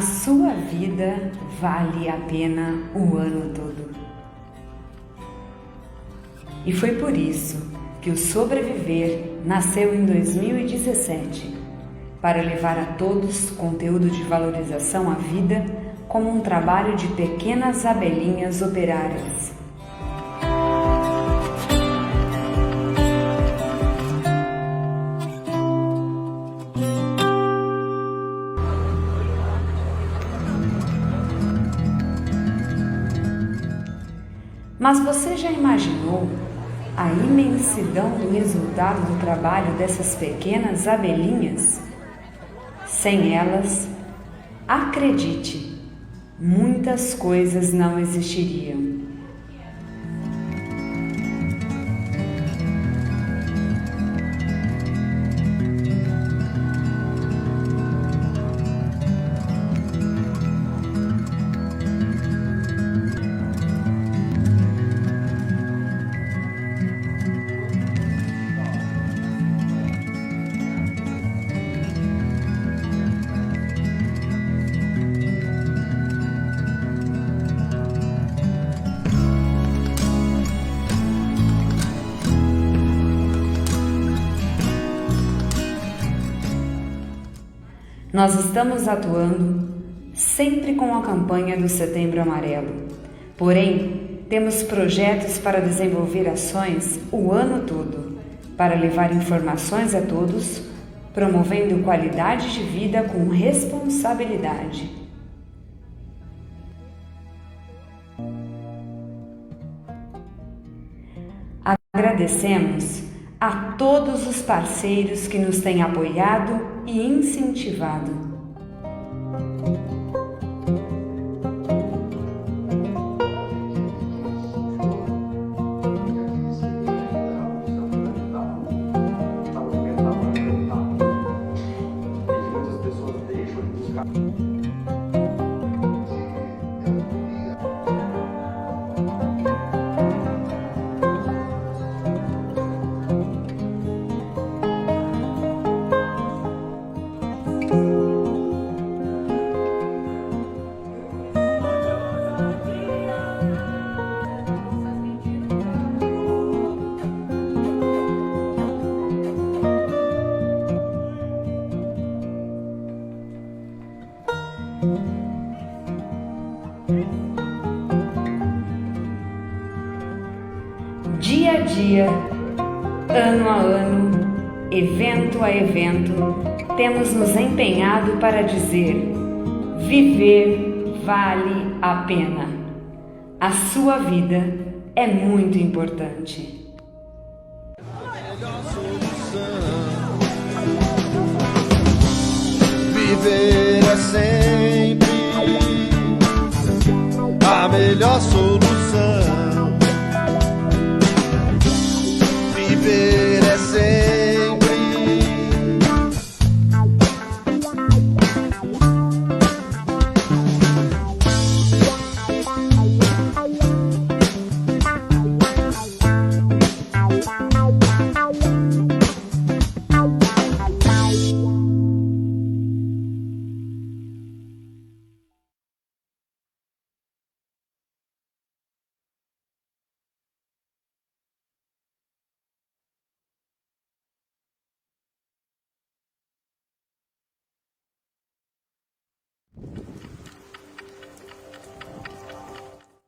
sua vida vale a pena o ano todo. E foi por isso que o Sobreviver nasceu em 2017, para levar a todos conteúdo de valorização à vida como um trabalho de pequenas abelhinhas operárias. Mas você já imaginou a imensidão do resultado do trabalho dessas pequenas abelhinhas? Sem elas, acredite, muitas coisas não existiriam. Nós estamos atuando sempre com a campanha do Setembro Amarelo. Porém, temos projetos para desenvolver ações o ano todo, para levar informações a todos, promovendo qualidade de vida com responsabilidade. Agradecemos a todos os parceiros que nos têm apoiado e incentivado. Dia a dia, ano a ano, evento a evento, temos nos empenhado para dizer: viver vale a pena. A sua vida é muito importante. Viver é sempre a melhor solução. Viver é sempre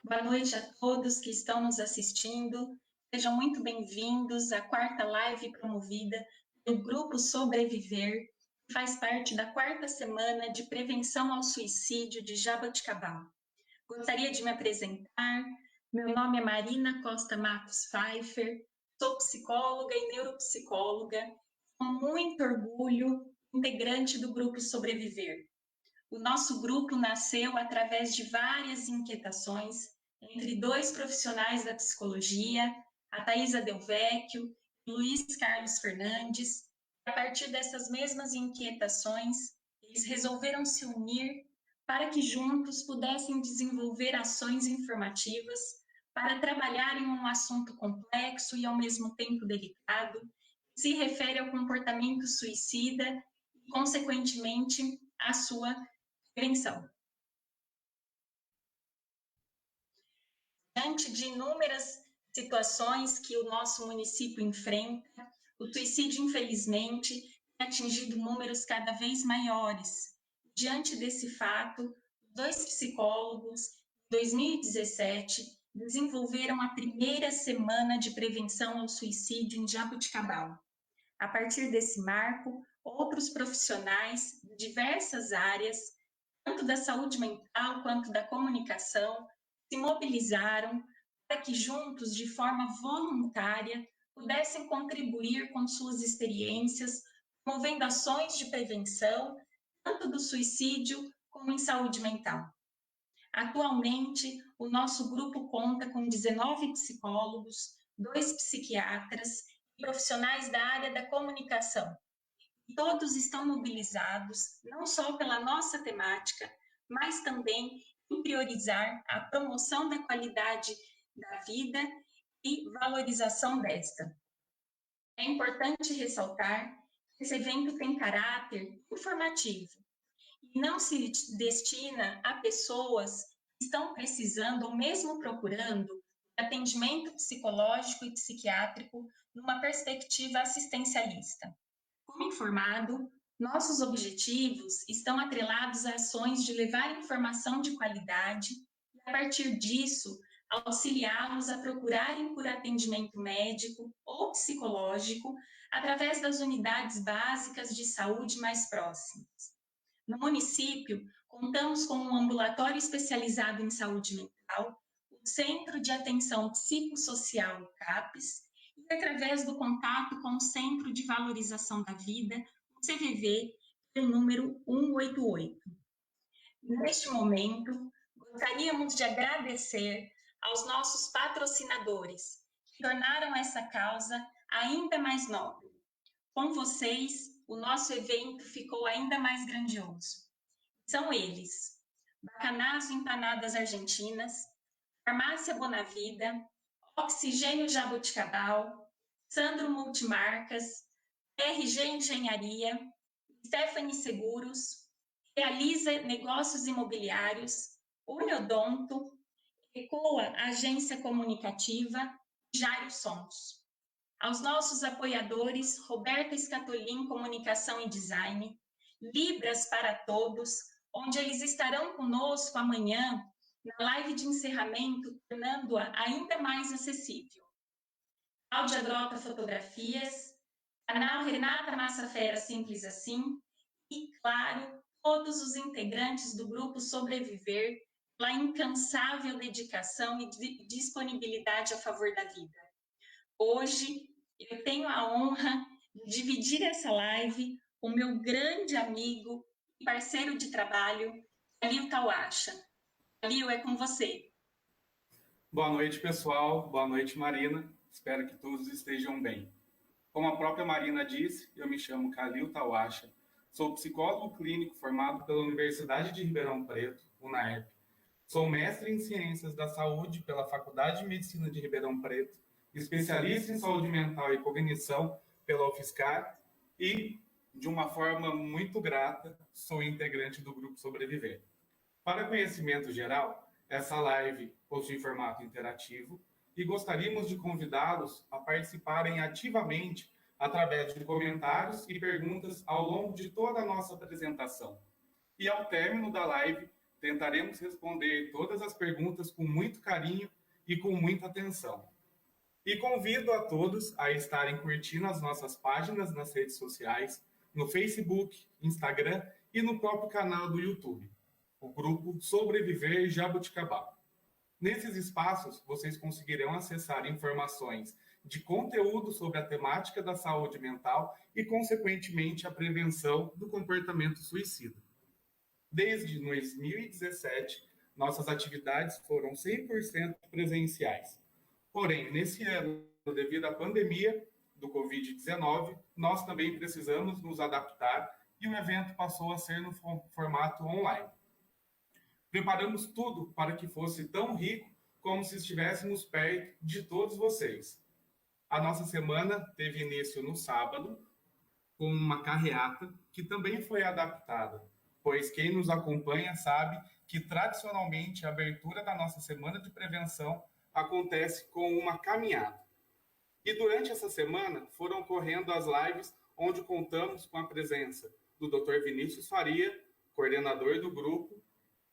Boa noite a todos que estão nos assistindo. Sejam muito bem-vindos à quarta live promovida pelo Grupo Sobreviver, que faz parte da quarta semana de prevenção ao suicídio de Jaboticabal. Gostaria de me apresentar. Meu nome é Marina Costa Matos Pfeiffer, sou psicóloga e neuropsicóloga, com muito orgulho, integrante do Grupo Sobreviver. O nosso grupo nasceu através de várias inquietações entre dois profissionais da psicologia, a Thaisa Del Vecchio e Luiz Carlos Fernandes. A partir dessas mesmas inquietações, eles resolveram se unir para que juntos pudessem desenvolver ações informativas para trabalhar em um assunto complexo e ao mesmo tempo delicado, que se refere ao comportamento suicida e, consequentemente, à sua prevenção. Diante de inúmeras situações que o nosso município enfrenta, o suicídio, infelizmente, tem atingido números cada vez maiores. Diante desse fato, 2 psicólogos, em 2017, desenvolveram a primeira semana de prevenção ao suicídio em Jaboticabal. A partir desse marco, outros profissionais de diversas áreas, tanto da saúde mental quanto da comunicação, se mobilizaram para que juntos, de forma voluntária, pudessem contribuir com suas experiências, promovendo ações de prevenção, tanto do suicídio como em saúde mental. Atualmente, o nosso grupo conta com 19 psicólogos, 2 psiquiatras e profissionais da área da comunicação. E todos estão mobilizados, não só pela nossa temática, mas também em priorizar a promoção da qualidade da vida e valorização desta. É importante ressaltar que esse evento tem caráter informativo e não se destina a pessoas que estão precisando ou mesmo procurando atendimento psicológico e psiquiátrico numa perspectiva assistencialista. Como informado, nossos objetivos estão atrelados a ações de levar informação de qualidade e, a partir disso, auxiliá-los a procurarem por atendimento médico ou psicológico através das unidades básicas de saúde mais próximas. No município, contamos com um ambulatório especializado em saúde mental, o Centro de Atenção Psicossocial, CAPES, e através do contato com o Centro de Valorização da Vida, o CVV, pelo número 188. Neste momento, gostaríamos de agradecer aos nossos patrocinadores, que tornaram essa causa ainda mais nobre. Com vocês, o nosso evento ficou ainda mais grandioso. São eles: Bacanazo Empanadas Argentinas, Farmácia Bonavida, Oxigênio Jaboticabal, Sandro Multimarcas, RG Engenharia, Stephanie Seguros, Realiza Negócios Imobiliários, Uniodonto, Ecoa Agência Comunicativa e Jairo Sons. Aos nossos apoiadores, Roberta Escatolin Comunicação e Design, Libras para Todos, onde eles estarão conosco amanhã na live de encerramento, tornando-a ainda mais acessível. Cláudia Grota Fotografias, canal Renata Massafera Simples Assim e, claro, todos os integrantes do grupo Sobreviver, pela incansável dedicação e disponibilidade a favor da vida. Hoje, eu tenho a honra de dividir essa live com o meu grande amigo e parceiro de trabalho, Calil Tawacha. Calil, é com você. Boa noite, pessoal. Boa noite, Marina. Espero que todos estejam bem. Como a própria Marina disse, eu me chamo Calil Tawacha, sou psicólogo clínico formado pela Universidade de Ribeirão Preto, UNAERP. Sou mestre em Ciências da Saúde pela Faculdade de Medicina de Ribeirão Preto, especialista em saúde mental e cognição pela UFSCar e, de uma forma muito grata, sou integrante do Grupo Sobreviver. Para conhecimento geral, essa live possui formato interativo e gostaríamos de convidá-los a participarem ativamente através de comentários e perguntas ao longo de toda a nossa apresentação. E ao término da live, tentaremos responder todas as perguntas com muito carinho e com muita atenção. E convido a todos a estarem curtindo as nossas páginas nas redes sociais, no Facebook, Instagram e no próprio canal do YouTube, o grupo Sobreviver Jaboticabal. Nesses espaços, vocês conseguirão acessar informações de conteúdo sobre a temática da saúde mental e, consequentemente, a prevenção do comportamento suicida. Desde 2017, nossas atividades foram 100% presenciais. Porém, nesse ano, devido à pandemia do Covid-19, nós também precisamos nos adaptar e o evento passou a ser no formato online. Preparamos tudo para que fosse tão rico como se estivéssemos perto de todos vocês. A nossa semana teve início no sábado, com uma carreata que também foi adaptada pois quem nos acompanha sabe que tradicionalmente a abertura da nossa semana de prevenção acontece com uma caminhada. E durante essa semana foram ocorrendo as lives onde contamos com a presença do Dr. Vinícius Faria, coordenador do grupo,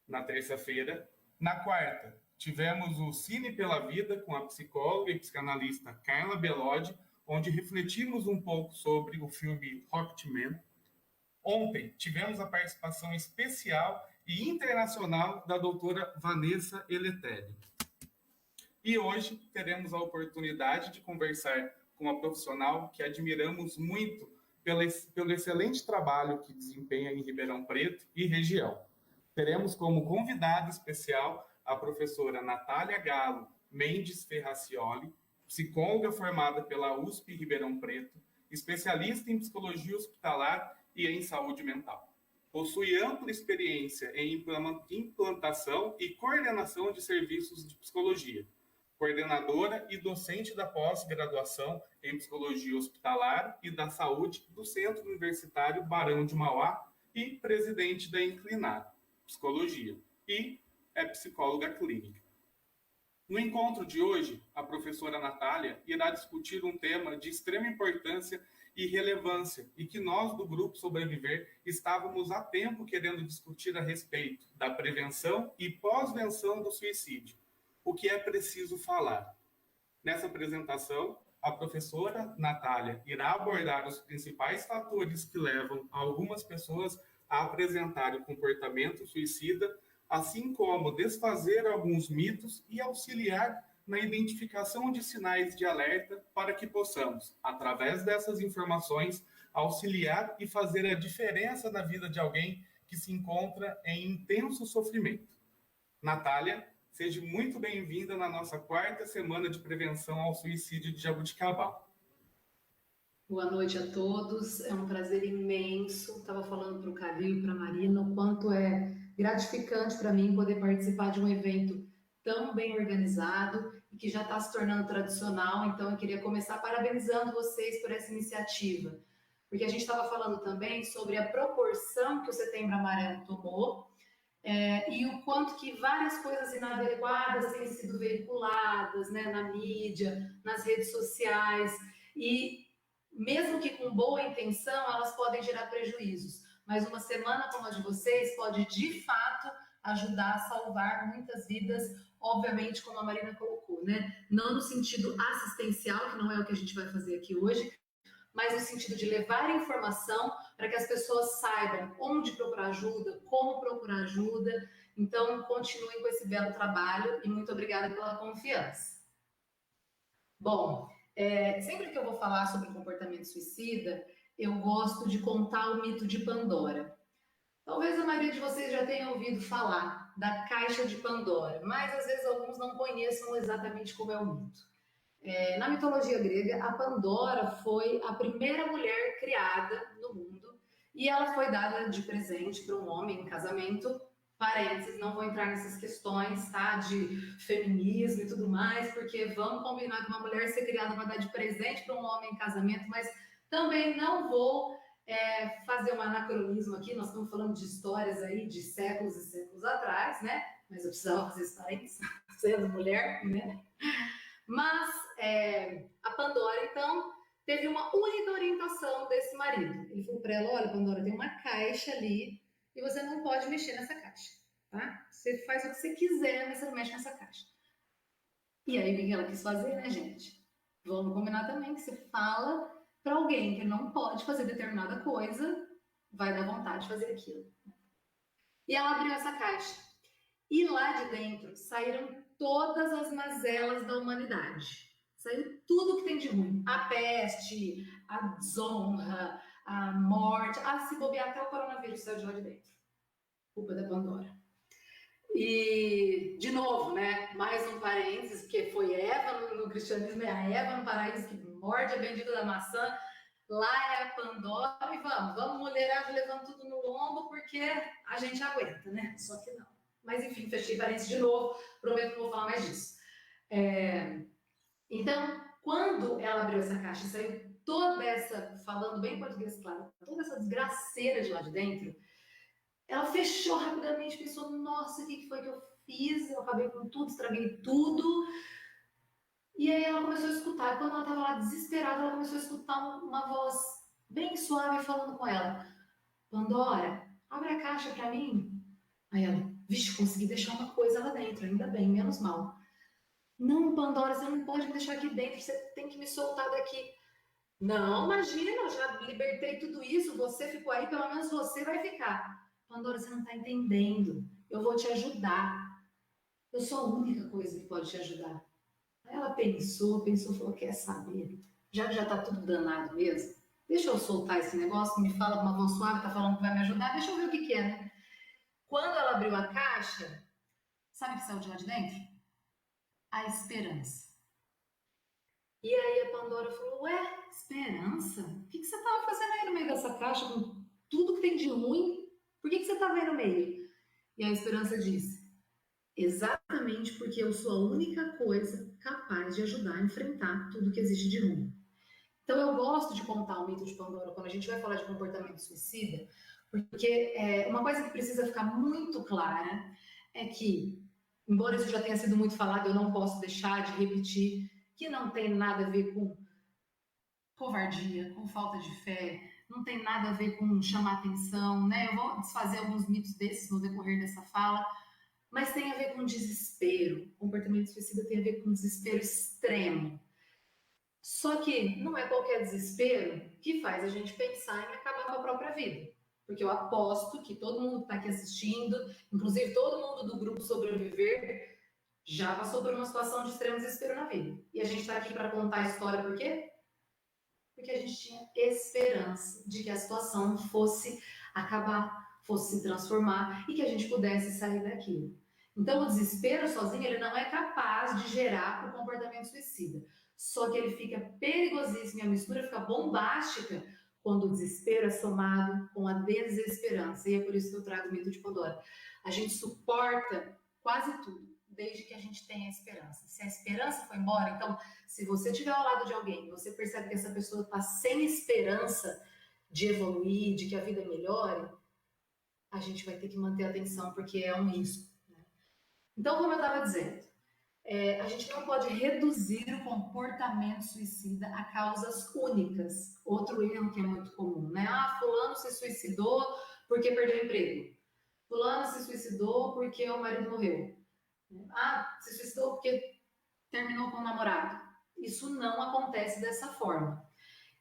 na terça-feira. Na quarta, tivemos o Cine pela Vida com a psicóloga e psicanalista Carla Bellodi, onde refletimos um pouco sobre o filme Rocketman. Ontem, tivemos a participação especial e internacional da doutora Vanessa Eletelli. E hoje teremos a oportunidade de conversar com uma profissional que admiramos muito pelo excelente trabalho que desempenha em Ribeirão Preto e região. Teremos como convidada especial a professora Natália Galo Mendes Ferracioli, psicóloga formada pela USP Ribeirão Preto, especialista em psicologia hospitalar e em saúde mental. Possui ampla experiência em implantação e coordenação de serviços de psicologia, coordenadora e docente da pós-graduação em Psicologia Hospitalar e da Saúde do Centro Universitário Barão de Mauá e presidente da Inclinar Psicologia, e é psicóloga clínica. No encontro de hoje, a professora Natália irá discutir um tema de extrema importância e relevância e que nós do Grupo Sobreviver estávamos há tempo querendo discutir a respeito da prevenção e pós-venção do suicídio. O que é preciso falar? Nessa apresentação, a professora Natália irá abordar os principais fatores que levam algumas pessoas a apresentarem o comportamento suicida, assim como desfazer alguns mitos e auxiliar na identificação de sinais de alerta para que possamos, através dessas informações, auxiliar e fazer a diferença na vida de alguém que se encontra em intenso sofrimento. Natália, seja muito bem-vinda na nossa quarta semana de prevenção ao suicídio de Jabuticabal. Boa noite a todos, é um prazer imenso. Estava falando para o Calil e para a Marina o quanto é gratificante para mim poder participar de um evento tão bem organizado e que já está se tornando tradicional. Então eu queria começar parabenizando vocês por essa iniciativa, porque a gente estava falando também sobre a proporção que o Setembro Amarelo tomou, e o quanto que várias coisas inadequadas têm sido veiculadas, né, na mídia, nas redes sociais, e mesmo que com boa intenção, elas podem gerar prejuízos. Mas uma semana como a de vocês pode, de fato, ajudar a salvar muitas vidas, obviamente, como a Marina colocou, né? Não no sentido assistencial, que não é o que a gente vai fazer aqui hoje, mas no sentido de levar informação para que as pessoas saibam onde procurar ajuda, como procurar ajuda. Então, continuem com esse belo trabalho e muito obrigada pela confiança. Bom, sempre que eu vou falar sobre comportamento suicida, eu gosto de contar o mito de Pandora. Talvez a maioria de vocês já tenha ouvido falar da caixa de Pandora, mas às vezes alguns não conheçam exatamente como é o mito. Na mitologia grega, a Pandora foi a primeira mulher criada no mundo e ela foi dada de presente para um homem em casamento. Parênteses, não vou entrar nessas questões, tá, de feminismo e tudo mais, porque vamos combinar que uma mulher ser criada vai dar de presente para um homem em casamento, mas também não vou fazer um anacronismo aqui. Nós estamos falando de histórias aí de séculos e séculos atrás, né? Mas eu precisava fazer esse parênteses, sendo mulher, né? Mas a Pandora, então, teve uma única orientação desse marido. Ele falou para ela: olha, Pandora, tem uma caixa ali e você não pode mexer nessa caixa, tá? Você faz o que você quiser, mas você não mexe nessa caixa. E aí, o que ela quis fazer, né, gente? Vamos combinar também que você fala para alguém que não pode fazer determinada coisa, vai dar vontade de fazer aquilo. E ela abriu essa caixa. E lá de dentro saíram todas as mazelas da humanidade. Saiu tudo que tem de ruim. A peste, a desonra, a morte, se bobear até o coronavírus saiu de lá de dentro. Culpa da Pandora. E, de novo, né, mais um parênteses, porque foi Eva no cristianismo, é a Eva no paraíso que morde a bendita da maçã. Lá é a Pandora e vamos mulherada levando tudo no lombo porque a gente aguenta, né? Só que não. Mas enfim, fechei parênteses de novo, prometo que não vou falar mais disso. Então, quando ela abriu essa caixa e saiu toda essa, falando bem em português, claro, toda essa desgraceira de lá de dentro, Ela fechou rapidamente, pensou, nossa, o que foi que eu fiz? Eu acabei com tudo, estraguei tudo. E aí ela começou a escutar. E quando ela estava lá desesperada, ela começou a escutar uma voz bem suave falando com ela. Pandora, abre a caixa para mim. Aí ela, vixe, consegui deixar uma coisa lá dentro, ainda bem, menos mal. Não, Pandora, você não pode me deixar aqui dentro, você tem que me soltar daqui. Não, imagina, eu já libertei tudo isso, você ficou aí, pelo menos você vai ficar. Pandora, você não está entendendo, eu vou te ajudar. Eu sou a única coisa que pode te ajudar. Aí ela pensou, falou, quer saber? Já que já tá tudo danado mesmo, deixa eu soltar esse negócio que me fala com uma voz suave, tá falando que vai me ajudar, deixa eu ver o que é, né? Quando ela abriu a caixa, sabe o que saiu de lá de dentro? A esperança. E aí a Pandora falou, ué, esperança? O que você tava fazendo aí no meio dessa caixa com tudo que tem de ruim? Por que você tava aí no meio? E a esperança disse, exatamente porque eu sou a única coisa capaz de ajudar a enfrentar tudo que existe de ruim. Então eu gosto de contar o mito de Pandora quando a gente vai falar de comportamento suicida, porque uma coisa que precisa ficar muito clara é que, embora isso já tenha sido muito falado, eu não posso deixar de repetir que não tem nada a ver com covardia, com falta de fé, não tem nada a ver com chamar atenção, né? Eu vou desfazer alguns mitos desses no decorrer dessa fala, mas tem a ver com desespero. O comportamento suicida tem a ver com desespero extremo. Só que não é qualquer desespero que faz a gente pensar em acabar com a própria vida. Porque eu aposto que todo mundo que está aqui assistindo, inclusive todo mundo do grupo Sobreviver, já passou por uma situação de extremo desespero na vida. E a gente está aqui para contar a história por quê? Porque a gente tinha esperança de que a situação fosse acabar, fosse se transformar e que a gente pudesse sair daquilo. Então, o desespero sozinho ele não é capaz de gerar o comportamento suicida. Só que ele fica perigosíssimo e a mistura fica bombástica quando o desespero é somado com a desesperança. E é por isso que eu trago o mito de Pandora. A gente suporta quase tudo, desde que a gente tenha esperança. Se a esperança foi embora, então, se você estiver ao lado de alguém, você percebe que essa pessoa está sem esperança de evoluir, de que a vida melhore, a gente vai ter que manter a atenção, porque é um risco. Então, como eu estava dizendo, a gente não pode reduzir o comportamento suicida a causas únicas. Outro erro que é muito comum, né? Ah, fulano se suicidou porque perdeu o emprego. Fulano se suicidou porque o marido morreu. Ah, se suicidou porque terminou com o namorado. Isso não acontece dessa forma.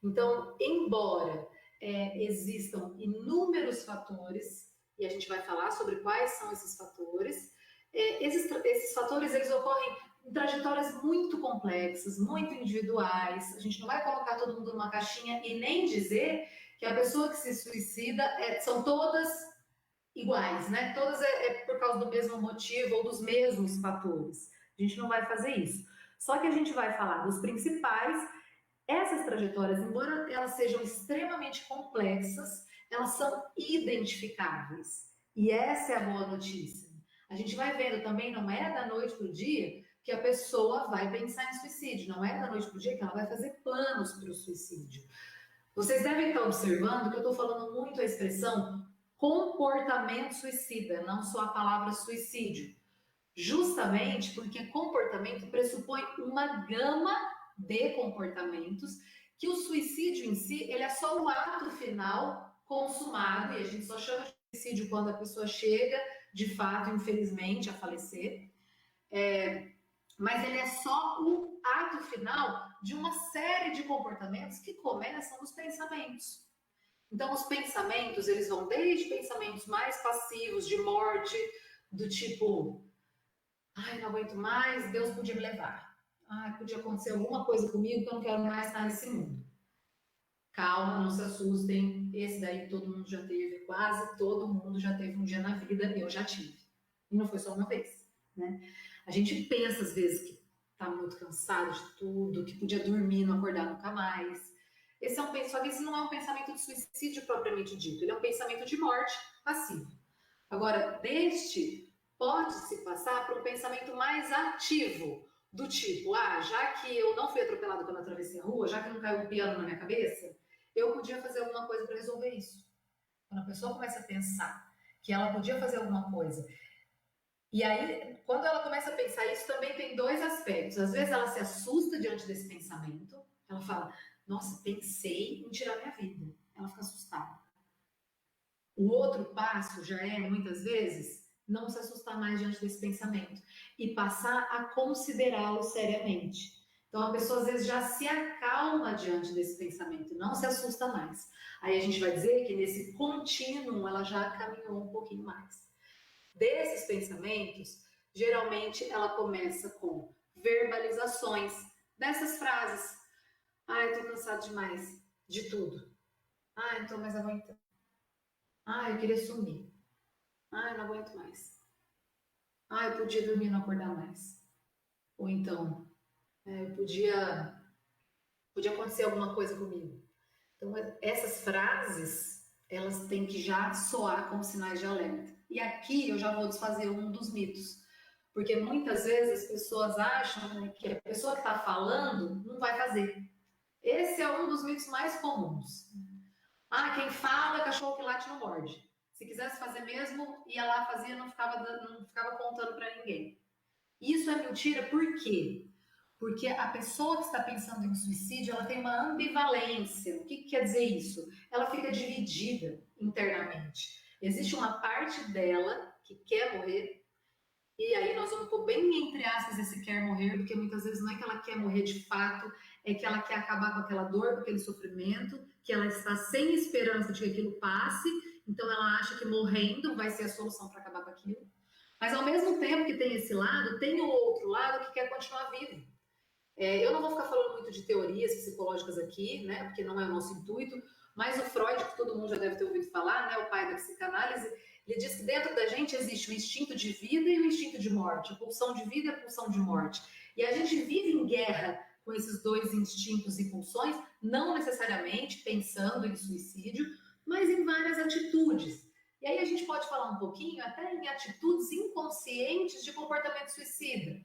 Então, embora existam inúmeros fatores, e a gente vai falar sobre quais são esses fatores, esses fatores eles ocorrem em trajetórias muito complexas, muito individuais. A gente não vai colocar todo mundo numa caixinha e nem dizer que a pessoa que se suicida são todas iguais, né? Todas por causa do mesmo motivo ou dos mesmos fatores. A gente não vai fazer isso. Só que a gente vai falar dos principais. Essas trajetórias, embora elas sejam extremamente complexas, elas são identificáveis. E essa é a boa notícia. A gente vai vendo também, não é da noite para o dia que a pessoa vai pensar em suicídio, não é da noite para o dia que ela vai fazer planos para o suicídio. Vocês devem estar observando que eu estou falando muito a expressão comportamento suicida, não só a palavra suicídio. Justamente porque comportamento pressupõe uma gama de comportamentos que o suicídio em si, ele é só o ato final consumado, e a gente só chama de suicídio quando a pessoa chega, de fato, infelizmente, a falecer. Mas ele é só o ato final de uma série de comportamentos que começam nos pensamentos. Então, os pensamentos, eles vão desde pensamentos mais passivos, de morte, do tipo, ai, não aguento mais, Deus podia me levar. Ai, podia acontecer alguma coisa comigo que eu não quero mais estar nesse mundo. Calma, não se assustem, esse daí todo mundo já teve, quase todo mundo já teve um dia na vida, eu já tive. E não foi só uma vez, né? A gente pensa às vezes que tá muito cansado de tudo, que podia dormir, não acordar nunca mais. Só que esse não é um pensamento de suicídio propriamente dito, ele é um pensamento de morte passivo. Agora, deste pode-se passar para um pensamento mais ativo, do tipo, já que eu não fui atropelado quando atravessei a rua, já que não caiu um piano na minha cabeça, eu podia fazer alguma coisa para resolver isso. Quando a pessoa começa a pensar que ela podia fazer alguma coisa. E aí, quando ela começa a pensar isso, também tem dois aspectos. Às vezes ela se assusta diante desse pensamento, ela fala, nossa, pensei em tirar minha vida. Ela fica assustada. O outro passo já é, muitas vezes, não se assustar mais diante desse pensamento e passar a considerá-lo seriamente. Então a pessoa às vezes já se acalma diante desse pensamento, não se assusta mais. Aí a gente vai dizer que nesse contínuo ela já caminhou um pouquinho mais. Desses pensamentos, geralmente ela começa com verbalizações dessas frases. Ai, tô cansado demais de tudo. Ai, não tô mais aguentando. Ai, eu queria sumir. Ai, não aguento mais. Ai, eu podia dormir e não acordar mais. Ou então, eu podia acontecer alguma coisa comigo. Então, essas frases, elas têm que já soar como sinais de alerta. E aqui eu já vou desfazer um dos mitos. Porque muitas vezes as pessoas acham, né, que a pessoa que está falando não vai fazer. Esse é um dos mitos mais comuns. Ah, quem fala, cachorro que late não morde. Se quisesse fazer mesmo, ia lá, fazia, não ficava contando para ninguém. Isso é mentira, por quê? Porque a pessoa que está pensando em suicídio, ela tem uma ambivalência. O que quer dizer isso? Ela fica dividida internamente. Existe uma parte dela que quer morrer, e aí nós vamos pôr bem entre aspas esse quer morrer, porque muitas vezes não é que ela quer morrer de fato, é que ela quer acabar com aquela dor, com aquele sofrimento, que ela está sem esperança de que aquilo passe, então ela acha que morrendo vai ser a solução para acabar com aquilo. Mas ao mesmo tempo que tem esse lado, tem o outro lado que quer continuar vivo. Eu não vou ficar falando muito de teorias psicológicas aqui, né, porque não é o nosso intuito, mas o Freud, que todo mundo já deve ter ouvido falar, né, o pai da psicanálise, ele diz que dentro da gente existe o instinto de vida e o instinto de morte, a pulsão de vida e a pulsão de morte. E a gente vive em guerra com esses dois instintos e pulsões, não necessariamente pensando em suicídio, mas em várias atitudes. E aí a gente pode falar um pouquinho até em atitudes inconscientes de comportamento suicida.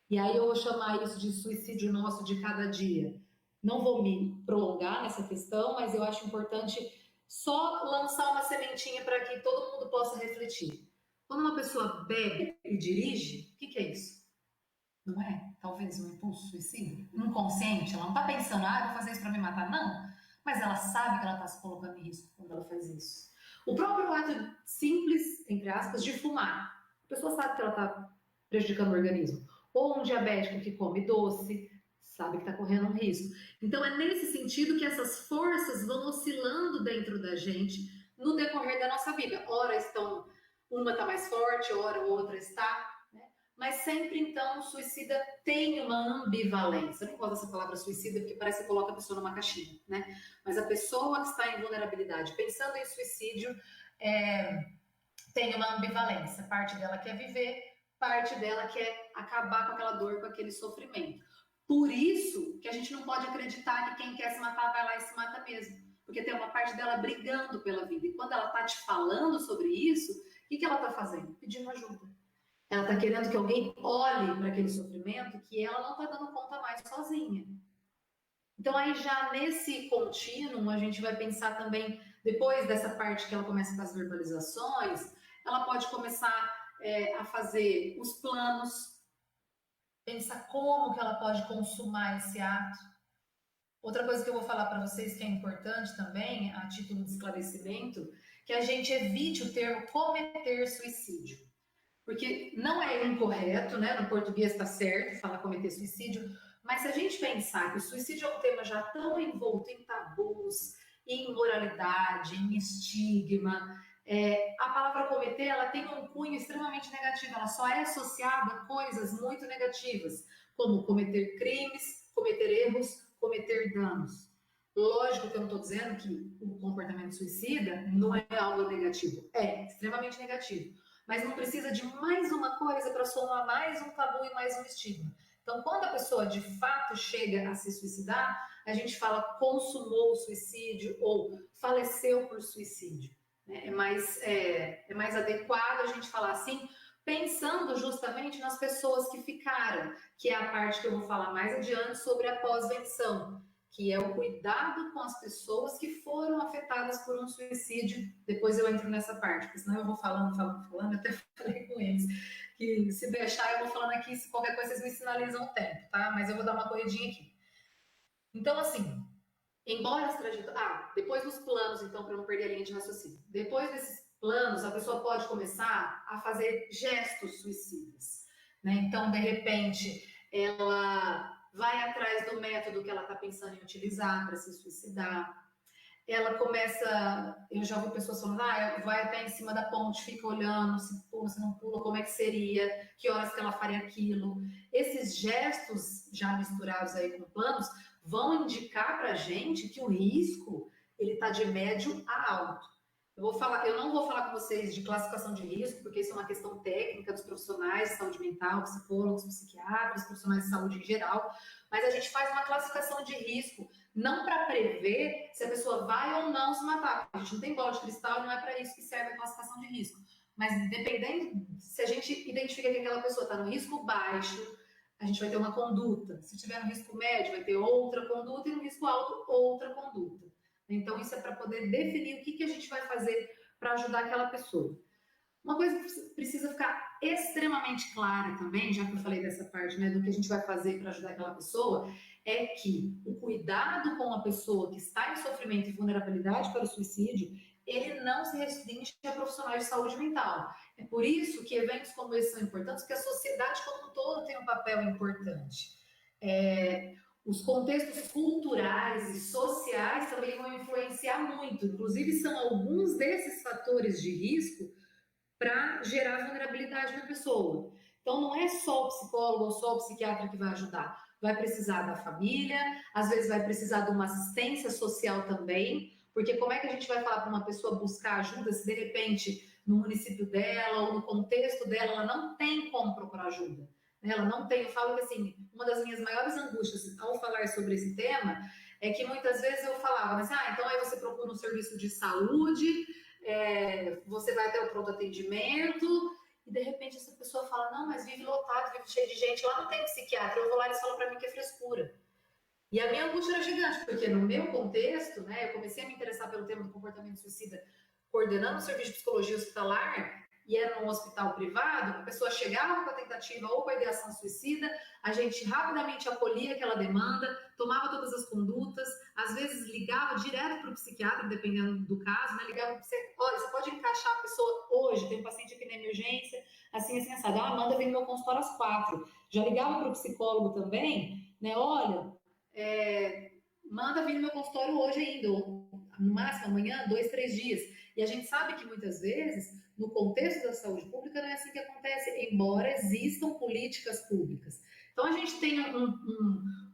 E aí eu vou chamar isso de suicídio nosso de cada dia. Não vou me prolongar nessa questão, mas eu acho importante só lançar uma sementinha para que todo mundo possa refletir. Quando uma pessoa bebe e dirige, o que é isso? Não é? Talvez um impulso suicida? Inconsciente, ela não está pensando, vou fazer isso para me matar, não. Mas ela sabe que ela está se colocando em risco quando ela faz isso. O próprio ato simples, entre aspas, de fumar. A pessoa sabe que ela está prejudicando o organismo. Ou um diabético que come doce, sabe que está correndo um risco. Então é nesse sentido que essas forças vão oscilando dentro da gente no decorrer da nossa vida. Ora uma está mais forte, ora outra está, né? Mas sempre então o suicida tem uma ambivalência. Eu não gosto dessa palavra suicida porque parece que coloca a pessoa numa caixinha, né? Mas a pessoa que está em vulnerabilidade, pensando em suicídio, tem uma ambivalência. Parte dela quer viver, parte dela quer acabar com aquela dor, com aquele sofrimento. Por isso que a gente não pode acreditar que quem quer se matar vai lá e se mata mesmo. Porque tem uma parte dela brigando pela vida. E quando ela está te falando sobre isso, o que ela está fazendo? Pedindo ajuda. Ela está querendo que alguém olhe para aquele sofrimento que ela não está dando conta mais sozinha. Então aí já nesse contínuo, a gente vai pensar também, depois dessa parte que ela começa com as verbalizações, ela pode começar a fazer os planos, pensar como que ela pode consumar esse ato. Outra coisa que eu vou falar para vocês que é importante também, a título de esclarecimento, que a gente evite o termo cometer suicídio. Porque não é incorreto, né? No português está certo falar cometer suicídio, mas se a gente pensar que o suicídio é um tema já tão envolto em tabus, em moralidade, em estigma, a palavra cometer, ela tem um cunho extremamente negativo, ela só é associada a coisas muito negativas, como cometer crimes, cometer erros, cometer danos. Lógico que eu não estou dizendo que o comportamento suicida não é algo negativo, é extremamente negativo, mas não precisa de mais uma coisa para somar mais um tabu e mais um estigma. Então, quando a pessoa de fato chega a se suicidar, a gente fala consumou o suicídio ou faleceu por suicídio. É mais adequado a gente falar assim, pensando justamente nas pessoas que ficaram, que é a parte que eu vou falar mais adiante sobre a pós-venção, que é o cuidado com as pessoas que foram afetadas por um suicídio. Depois eu entro nessa parte, porque senão eu vou falando, eu até falei com eles, que se deixar eu vou falando aqui, se qualquer coisa vocês me sinalizam o tempo, tá? Mas eu vou dar uma corridinha aqui. Então, assim, embora as trajetórias... depois dos planos, então, para eu não perder a linha de raciocínio. Depois desses planos, a pessoa pode começar a fazer gestos suicidas, né? Então, de repente, ela vai atrás do método que ela está pensando em utilizar para se suicidar. Ela começa, eu já ouvi pessoas falando, vai até em cima da ponte, fica olhando, se pula, se não pula, como é que seria, que horas que ela faria aquilo. Esses gestos, já misturados aí com planos, vão indicar para a gente que o risco, ele está de médio a alto. Eu não vou falar com vocês de classificação de risco, porque isso é uma questão técnica dos profissionais de saúde mental, psicólogos, psiquiatras, profissionais de saúde em geral, mas a gente faz uma classificação de risco, não para prever se a pessoa vai ou não se matar. A gente não tem bola de cristal, não é para isso que serve a classificação de risco. Mas dependendo, se a gente identifica que aquela pessoa está no risco baixo, a gente vai ter uma conduta. Se tiver no risco médio, vai ter outra conduta, e no risco alto, outra conduta. Então, isso é para poder definir o que a gente vai fazer para ajudar aquela pessoa. Uma coisa que precisa ficar extremamente clara também, já que eu falei dessa parte, né, do que a gente vai fazer para ajudar aquela pessoa, é que o cuidado com a pessoa que está em sofrimento e vulnerabilidade para o suicídio, ele não se restringe a profissionais de saúde mental. É por isso que eventos como esse são importantes, porque a sociedade como um todo tem um papel importante. Os contextos culturais e sociais também vão influenciar muito. Inclusive, são alguns desses fatores de risco para gerar vulnerabilidade na pessoa. Então, não é só o psicólogo ou só o psiquiatra que vai ajudar. Vai precisar da família, às vezes vai precisar de uma assistência social também, porque como é que a gente vai falar para uma pessoa buscar ajuda se, de repente, no município dela ou no contexto dela, ela não tem como procurar ajuda? Ela não tem, eu falo que assim, uma das minhas maiores angústias ao falar sobre esse tema é que muitas vezes eu falava, mas, então aí você procura um serviço de saúde, você vai até o pronto atendimento, e de repente essa pessoa fala, não, mas vive lotado, vive cheio de gente, lá não tem psiquiatra, eu vou lá e eles falam para mim que é frescura. E a minha angústia era gigante, porque no meu contexto, né, eu comecei a me interessar pelo tema do comportamento suicida, coordenando o serviço de psicologia hospitalar, e era num hospital privado, a pessoa chegava com a tentativa ou com a ideação suicida, a gente rapidamente acolhia aquela demanda, tomava todas as condutas, às vezes ligava direto para o psiquiatra, dependendo do caso, né? Ligava para você, olha, você pode encaixar a pessoa hoje, tem um paciente aqui na emergência, assim, assado. Manda vir no meu consultório às 4. Já ligava para o psicólogo também, né? Olha, manda vir no meu consultório hoje ainda, ou no máximo amanhã, 2, 3 dias. E a gente sabe que muitas vezes, no contexto da saúde pública, não é assim que acontece, embora existam políticas públicas. Então, a gente tem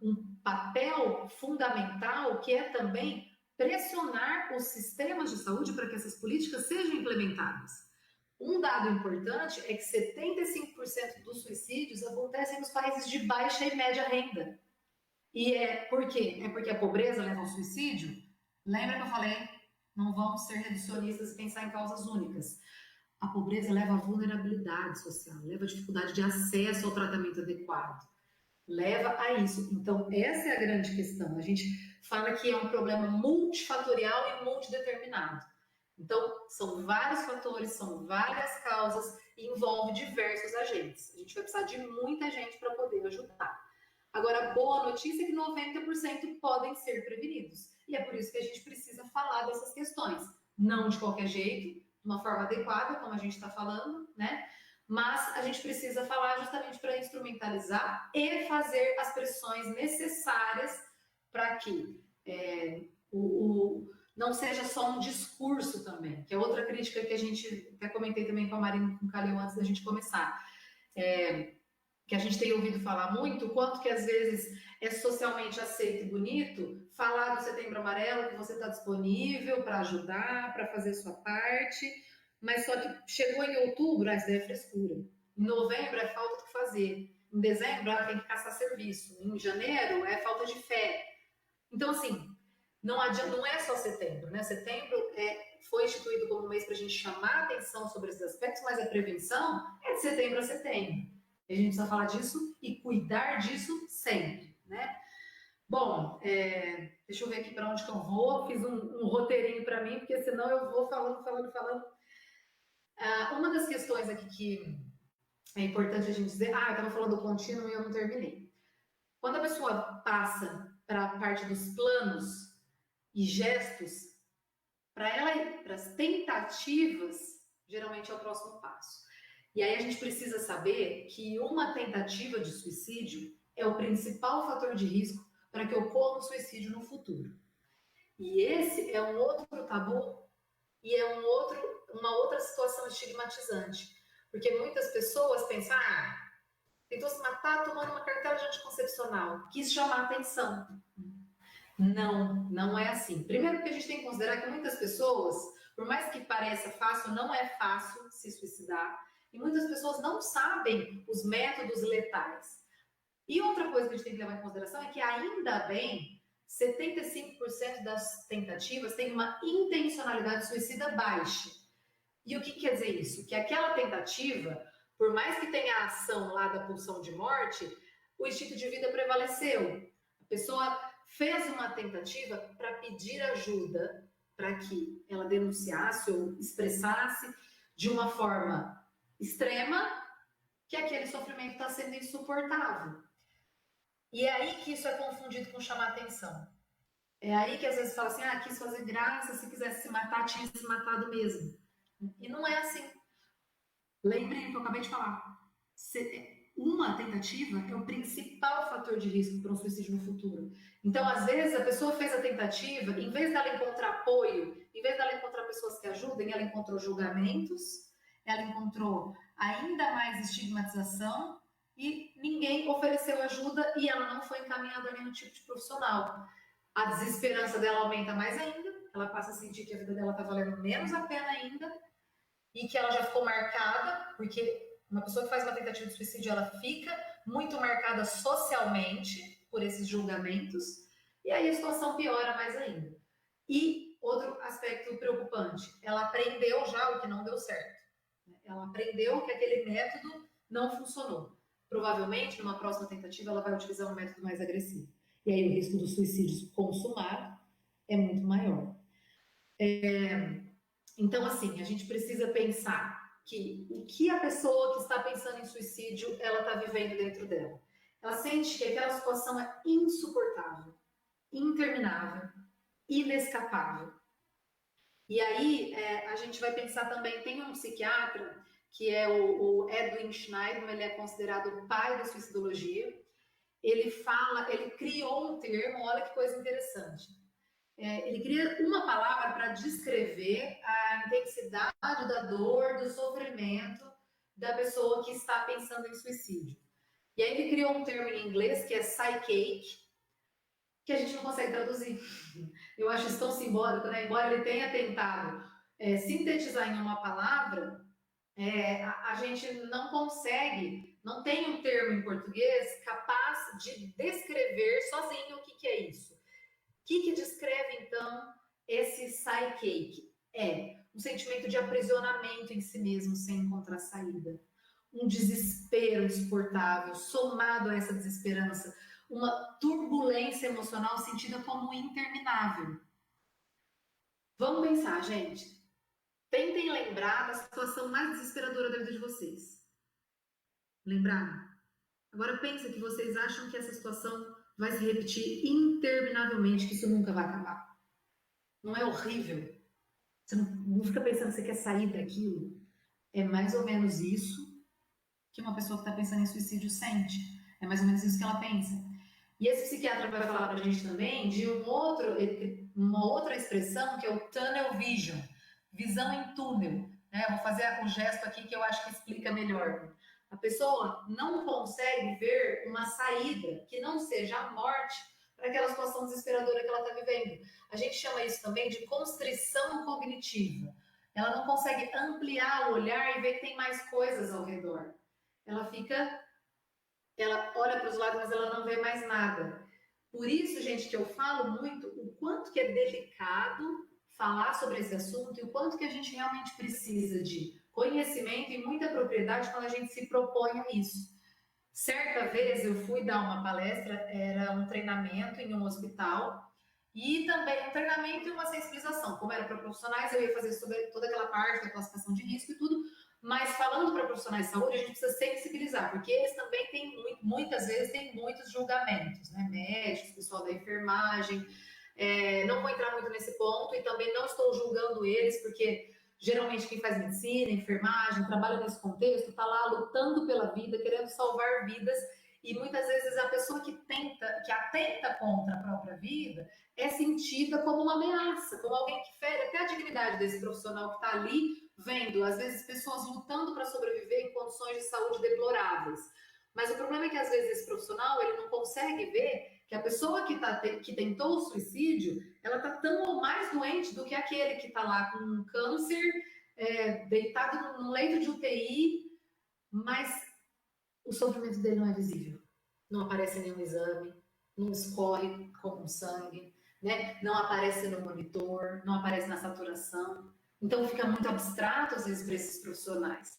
um papel fundamental que é também pressionar os sistemas de saúde para que essas políticas sejam implementadas. Um dado importante é que 75% dos suicídios acontecem nos países de baixa e média renda. E por quê? É porque a pobreza leva ao suicídio? Lembra que eu falei? Não vamos ser reducionistas e pensar em causas únicas. A pobreza leva à vulnerabilidade social, leva à dificuldade de acesso ao tratamento adequado, leva a isso. Então, essa é a grande questão. A gente fala que é um problema multifatorial e multideterminado. Então, são vários fatores, são várias causas e envolve diversos agentes. A gente vai precisar de muita gente para poder ajudar. Agora, a boa notícia é que 90% podem ser prevenidos. E é por isso que a gente precisa falar dessas questões. Não de qualquer jeito, de uma forma adequada, como a gente está falando, né? Mas a gente precisa falar justamente para instrumentalizar e fazer as pressões necessárias para que não seja só um discurso também, que é outra crítica que a gente até comentei também com a Marina e com o Calil antes da gente começar. Que a gente tem ouvido falar muito, o quanto que às vezes é socialmente aceito e bonito falar do Setembro Amarelo, que você está disponível para ajudar, para fazer sua parte, mas só que chegou em outubro, isso daí é frescura. Em novembro é falta do que fazer. Em dezembro tem que caçar serviço. Em janeiro é falta de fé. Então, assim, não é só setembro, né? Setembro foi instituído como um mês para a gente chamar a atenção sobre esses aspectos, mas a prevenção é de setembro a setembro. A gente precisa falar disso e cuidar disso sempre, né? Bom, deixa eu ver aqui para onde que eu vou. Fiz um roteirinho para mim, porque senão eu vou falando. Uma das questões aqui que é importante a gente dizer, eu estava falando do contínuo e eu não terminei. Quando a pessoa passa para a parte dos planos e gestos, para ela ir para as tentativas, geralmente é o próximo passo. E aí a gente precisa saber que uma tentativa de suicídio é o principal fator de risco para que ocorra um suicídio no futuro. E esse é um outro tabu e é uma outra situação estigmatizante. Porque muitas pessoas pensam, tentou se matar tomando uma cartela de anticoncepcional, quis chamar atenção. Não é assim. Primeiro que a gente tem que considerar que muitas pessoas, por mais que pareça fácil, não é fácil se suicidar. E muitas pessoas não sabem os métodos letais. E outra coisa que a gente tem que levar em consideração é que, ainda bem, 75% das tentativas têm uma intencionalidade suicida baixa. E o que quer dizer isso? Que aquela tentativa, por mais que tenha a ação lá da pulsão de morte, o instinto de vida prevaleceu. A pessoa fez uma tentativa para pedir ajuda, para que ela denunciasse ou expressasse de uma forma extrema que aquele sofrimento está sendo insuportável. E é aí que isso é confundido com chamar atenção. É aí que às vezes fala assim, quis fazer graça, se quisesse se matar, tinha se matado mesmo. E não é assim. Lembre o que eu acabei de falar. Uma tentativa é o principal fator de risco para um suicídio no futuro. Então, às vezes, a pessoa fez a tentativa, em vez dela encontrar apoio, em vez dela encontrar pessoas que ajudem, ela encontrou julgamentos, ela encontrou ainda mais estigmatização e ninguém ofereceu ajuda e ela não foi encaminhada a nenhum tipo de profissional. A desesperança dela aumenta mais ainda, ela passa a sentir que a vida dela está valendo menos a pena ainda e que ela já ficou marcada, porque uma pessoa que faz uma tentativa de suicídio, ela fica muito marcada socialmente por esses julgamentos, e aí a situação piora mais ainda. E outro aspecto preocupante, ela aprendeu já o que não deu certo. Ela aprendeu que aquele método não funcionou. Provavelmente, numa próxima tentativa, ela vai utilizar um método mais agressivo. E aí o risco do suicídio consumado é muito maior. Então, assim, a gente precisa pensar que o que a pessoa que está pensando em suicídio, ela está vivendo dentro dela. Ela sente que aquela situação é insuportável, interminável, inescapável. E aí a gente vai pensar também, tem um psiquiatra que é o Edwin Schneiderman, ele é considerado o pai da suicidologia. Ele criou um termo, olha que coisa interessante. Ele cria uma palavra para descrever a intensidade da dor, do sofrimento da pessoa que está pensando em suicídio. E aí ele criou um termo em inglês que é psychache, que a gente não consegue traduzir. Eu acho isso tão simbólico, né? Embora ele tenha tentado sintetizar em uma palavra, a gente não consegue, não tem um termo em português capaz de descrever sozinho o que é isso. O que descreve, então, esse psychache? É um sentimento de aprisionamento em si mesmo, sem encontrar saída. Um desespero insuportável, somado a essa desesperança, uma turbulência emocional sentida como interminável. Vamos pensar, gente. Tentem lembrar da situação mais desesperadora da vida de vocês. Lembrar? Agora pensa que vocês acham que essa situação vai se repetir interminavelmente, que isso nunca vai acabar. Não é horrível? Você não fica pensando que você quer sair daquilo? É mais ou menos isso que uma pessoa que está pensando em suicídio sente. É mais ou menos isso que ela pensa. E esse psiquiatra vai falar para a gente também de uma outra expressão que é o tunnel vision, visão em túnel. Vou fazer um gesto aqui que eu acho que explica melhor. A pessoa não consegue ver uma saída que não seja a morte para aquela situação desesperadora que ela está vivendo. A gente chama isso também de constrição cognitiva. Ela não consegue ampliar o olhar e ver que tem mais coisas ao redor. Ela olha para os lados, mas ela não vê mais nada. Por isso, gente, que eu falo muito o quanto que é delicado falar sobre esse assunto e o quanto que a gente realmente precisa de conhecimento e muita propriedade quando a gente se propõe a isso. Certa vez eu fui dar uma palestra, era um treinamento em um hospital e também um treinamento e uma sensibilização. Como era para profissionais, eu ia fazer sobre toda aquela parte da classificação de risco e tudo, mas falando para profissionais de saúde, a gente precisa sensibilizar, porque eles também têm, muitas vezes, têm muitos julgamentos, né? Médicos, pessoal da enfermagem. Não vou entrar muito nesse ponto e também não estou julgando eles, porque geralmente quem faz medicina, enfermagem, trabalha nesse contexto, está lá lutando pela vida, querendo salvar vidas, e muitas vezes a pessoa que atenta contra a própria vida é sentida como uma ameaça, como alguém que fere até a dignidade desse profissional que está ali vendo, às vezes, pessoas lutando para sobreviver em condições de saúde deploráveis. Mas o problema é que, às vezes, esse profissional ele não consegue ver que a pessoa que tentou o suicídio, ela está tão ou mais doente do que aquele que está lá com um câncer, deitado num leito de UTI, mas o sofrimento dele não é visível. Não aparece em nenhum exame, não escorre como sangue, né? Não aparece no monitor, não aparece na saturação. Então fica muito abstrato, às vezes, para esses profissionais.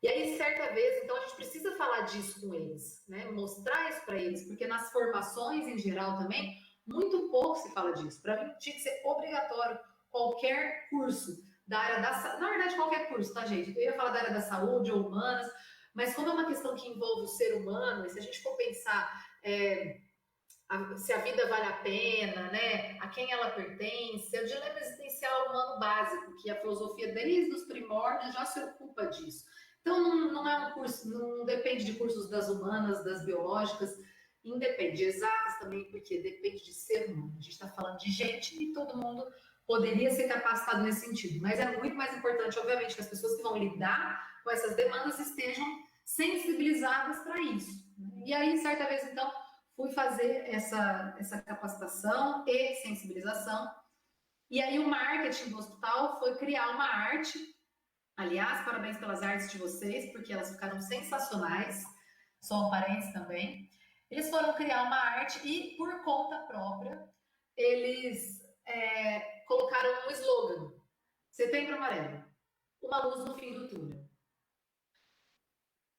E aí, certa vez, então, a gente precisa falar disso com eles, né? Mostrar isso para eles, porque nas formações, em geral, também, muito pouco se fala disso. Para mim, tinha que ser obrigatório qualquer curso da área da saúde. Na verdade, qualquer curso, tá, gente? Eu ia falar da área da saúde ou humanas, mas como é uma questão que envolve o ser humano, e se a gente for pensar se a vida vale a pena, né? A quem ela pertence, é o dilema existencial humano básico, que a filosofia desde os primórdios já se ocupa disso. Então, não é um curso, não depende de cursos das humanas, das biológicas, independe, de exatas também, porque depende de ser humano. A gente está falando de gente e todo mundo poderia ser capacitado nesse sentido. Mas é muito mais importante, obviamente, que as pessoas que vão lidar com essas demandas estejam sensibilizadas para isso. E aí, certa vez, então, fui fazer essa capacitação e sensibilização. E aí, o marketing do hospital foi criar uma arte. Aliás, parabéns pelas artes de vocês, porque elas ficaram sensacionais. Só um parênteses também. Eles foram criar uma arte e, por conta própria, eles colocaram um slogan: Setembro Amarelo, uma luz no fim do túnel.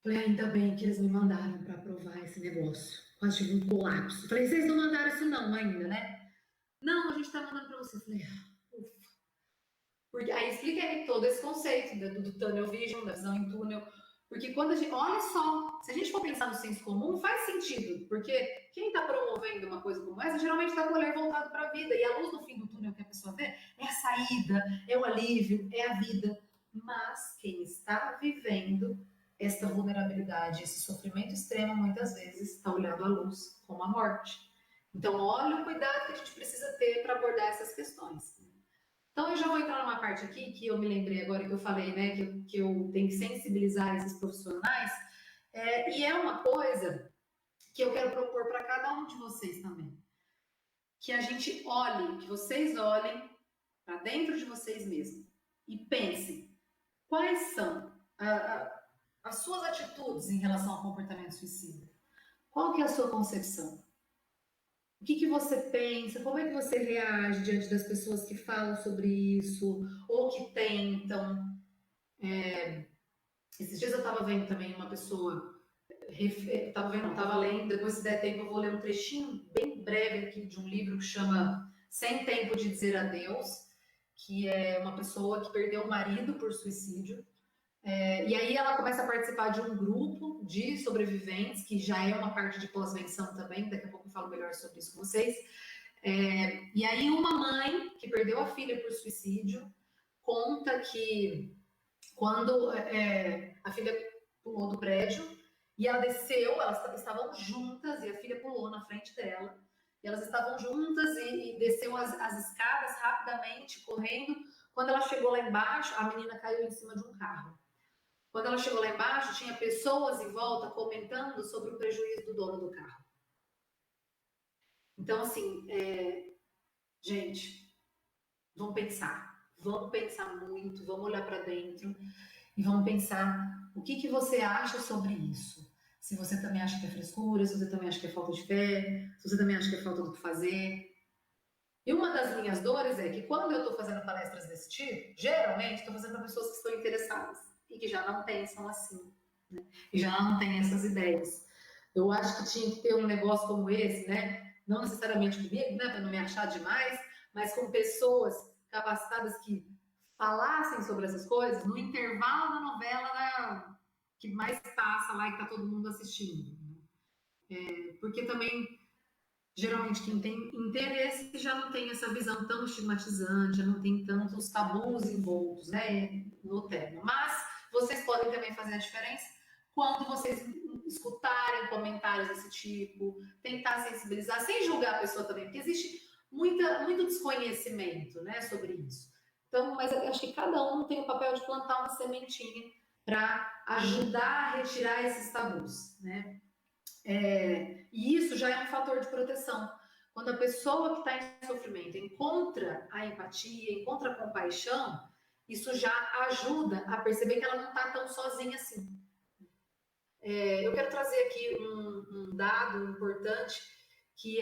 Falei, ainda bem que eles me mandaram para aprovar esse negócio. Quase tive um colapso. Falei, vocês não mandaram isso não ainda, né? Não, a gente está mandando para você. Falei, ufa. Porque aí expliquei todo esse conceito do tunnel vision, da visão em túnel. Porque quando a gente. Olha só, se a gente for pensar no senso comum, faz sentido. Porque quem está promovendo uma coisa como essa geralmente está com o olhar voltado para a vida. E a luz no fim do túnel que a pessoa vê é a saída, é o alívio, é a vida. Mas quem está vivendo essa vulnerabilidade, esse sofrimento extremo, muitas vezes está olhando a luz como a morte. Então, olha o cuidado que a gente precisa ter para abordar essas questões. Então, eu já vou entrar numa parte aqui que eu me lembrei agora que eu falei, né, que eu tenho que sensibilizar esses profissionais, e é uma coisa que eu quero propor para cada um de vocês também. Que a gente olhe, que vocês olhem para dentro de vocês mesmos e pensem quais são as suas atitudes em relação ao comportamento suicida. Qual que é a sua concepção? O que você pensa? Como é que você reage diante das pessoas que falam sobre isso ou que tentam? Esses dias eu estava vendo também uma pessoa, estava lendo, depois se der tempo eu vou ler um trechinho bem breve aqui de um livro que chama Sem Tempo de Dizer Adeus, que é uma pessoa que perdeu o marido por suicídio. E aí ela começa a participar de um grupo de sobreviventes, que já é uma parte de pós-venção também, daqui a pouco eu falo melhor sobre isso com vocês. E aí uma mãe que perdeu a filha por suicídio conta que quando a filha pulou do prédio e ela desceu, elas estavam juntas e a filha pulou na frente dela, e elas estavam juntas e desceu as escadas rapidamente, correndo. Quando ela chegou lá embaixo, a menina caiu em cima de um carro. Quando ela chegou lá embaixo, tinha pessoas em volta comentando sobre o prejuízo do dono do carro. Então, assim, gente, vamos pensar muito, vamos olhar para dentro e vamos pensar o que você acha sobre isso. Se você também acha que é frescura, se você também acha que é falta de fé, se você também acha que é falta do que fazer. E uma das minhas dores é que quando eu estou fazendo palestras desse tipo, geralmente estou fazendo para pessoas que estão interessadas e que já não pensam assim, né? E já não têm essas ideias. Eu acho que tinha que ter um negócio como esse, né? Não necessariamente comigo, né? Para não me achar demais, mas com pessoas capacitadas que falassem sobre essas coisas no intervalo da novela que mais passa lá e que tá todo mundo assistindo. Porque também, geralmente, quem tem interesse já não tem essa visão tão estigmatizante, já não tem tantos tabus envoltos, né, no tema. Mas vocês podem também fazer a diferença quando vocês escutarem comentários desse tipo, tentar sensibilizar, sem julgar a pessoa também, porque existe muito desconhecimento, né, sobre isso. Então, mas eu acho que cada um tem o papel de plantar uma sementinha para ajudar a retirar esses tabus, né? E isso já é um fator de proteção. Quando a pessoa que está em sofrimento encontra a empatia, encontra a compaixão, isso já ajuda a perceber que ela não está tão sozinha assim. Eu quero trazer aqui um dado importante, que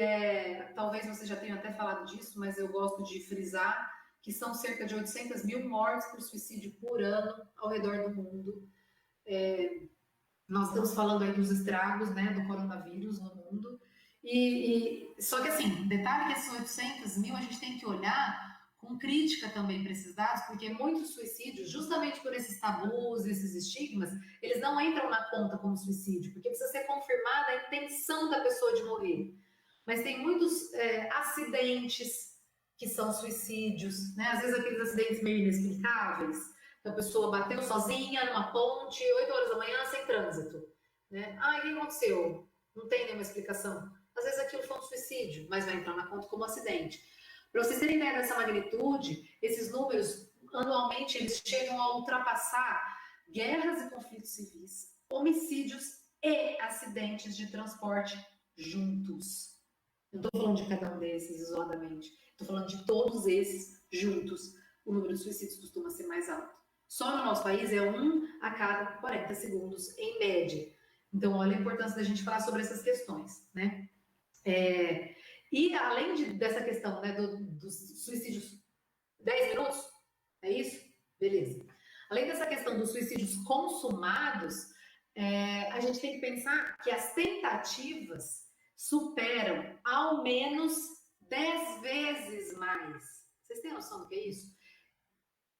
talvez você já tenha até falado disso, mas eu gosto de frisar, que são cerca de 800 mil mortes por suicídio por ano ao redor do mundo. Nós estamos falando aí dos estragos, né, do coronavírus no mundo. Só que assim, detalhe que esses 800 mil a gente tem que olhar com crítica também para esses dados, porque muitos suicídios, justamente por esses tabus, esses estigmas, eles não entram na conta como suicídio, porque precisa ser confirmada a intenção da pessoa de morrer. Mas tem muitos acidentes que são suicídios, né? Às vezes aqueles acidentes meio inexplicáveis, a pessoa bateu sozinha numa ponte, 8 horas da manhã, sem trânsito. Né? O que aconteceu? Não tem nenhuma explicação. Às vezes aquilo foi um suicídio, mas vai entrar na conta como acidente. Para vocês terem ideia dessa magnitude, esses números, anualmente, eles chegam a ultrapassar guerras e conflitos civis, homicídios e acidentes de transporte juntos. Não estou falando de cada um desses isoladamente. Estou falando de todos esses juntos. O número de suicídios costuma ser mais alto. Só no nosso país é 1 a cada 40 segundos, em média. Então, olha a importância da gente falar sobre essas questões, né? E além dessa questão, né, dos suicídios 10 minutos, é isso? Beleza. Além dessa questão dos suicídios consumados, a gente tem que pensar que as tentativas superam ao menos 10 vezes mais. Vocês têm noção do que é isso?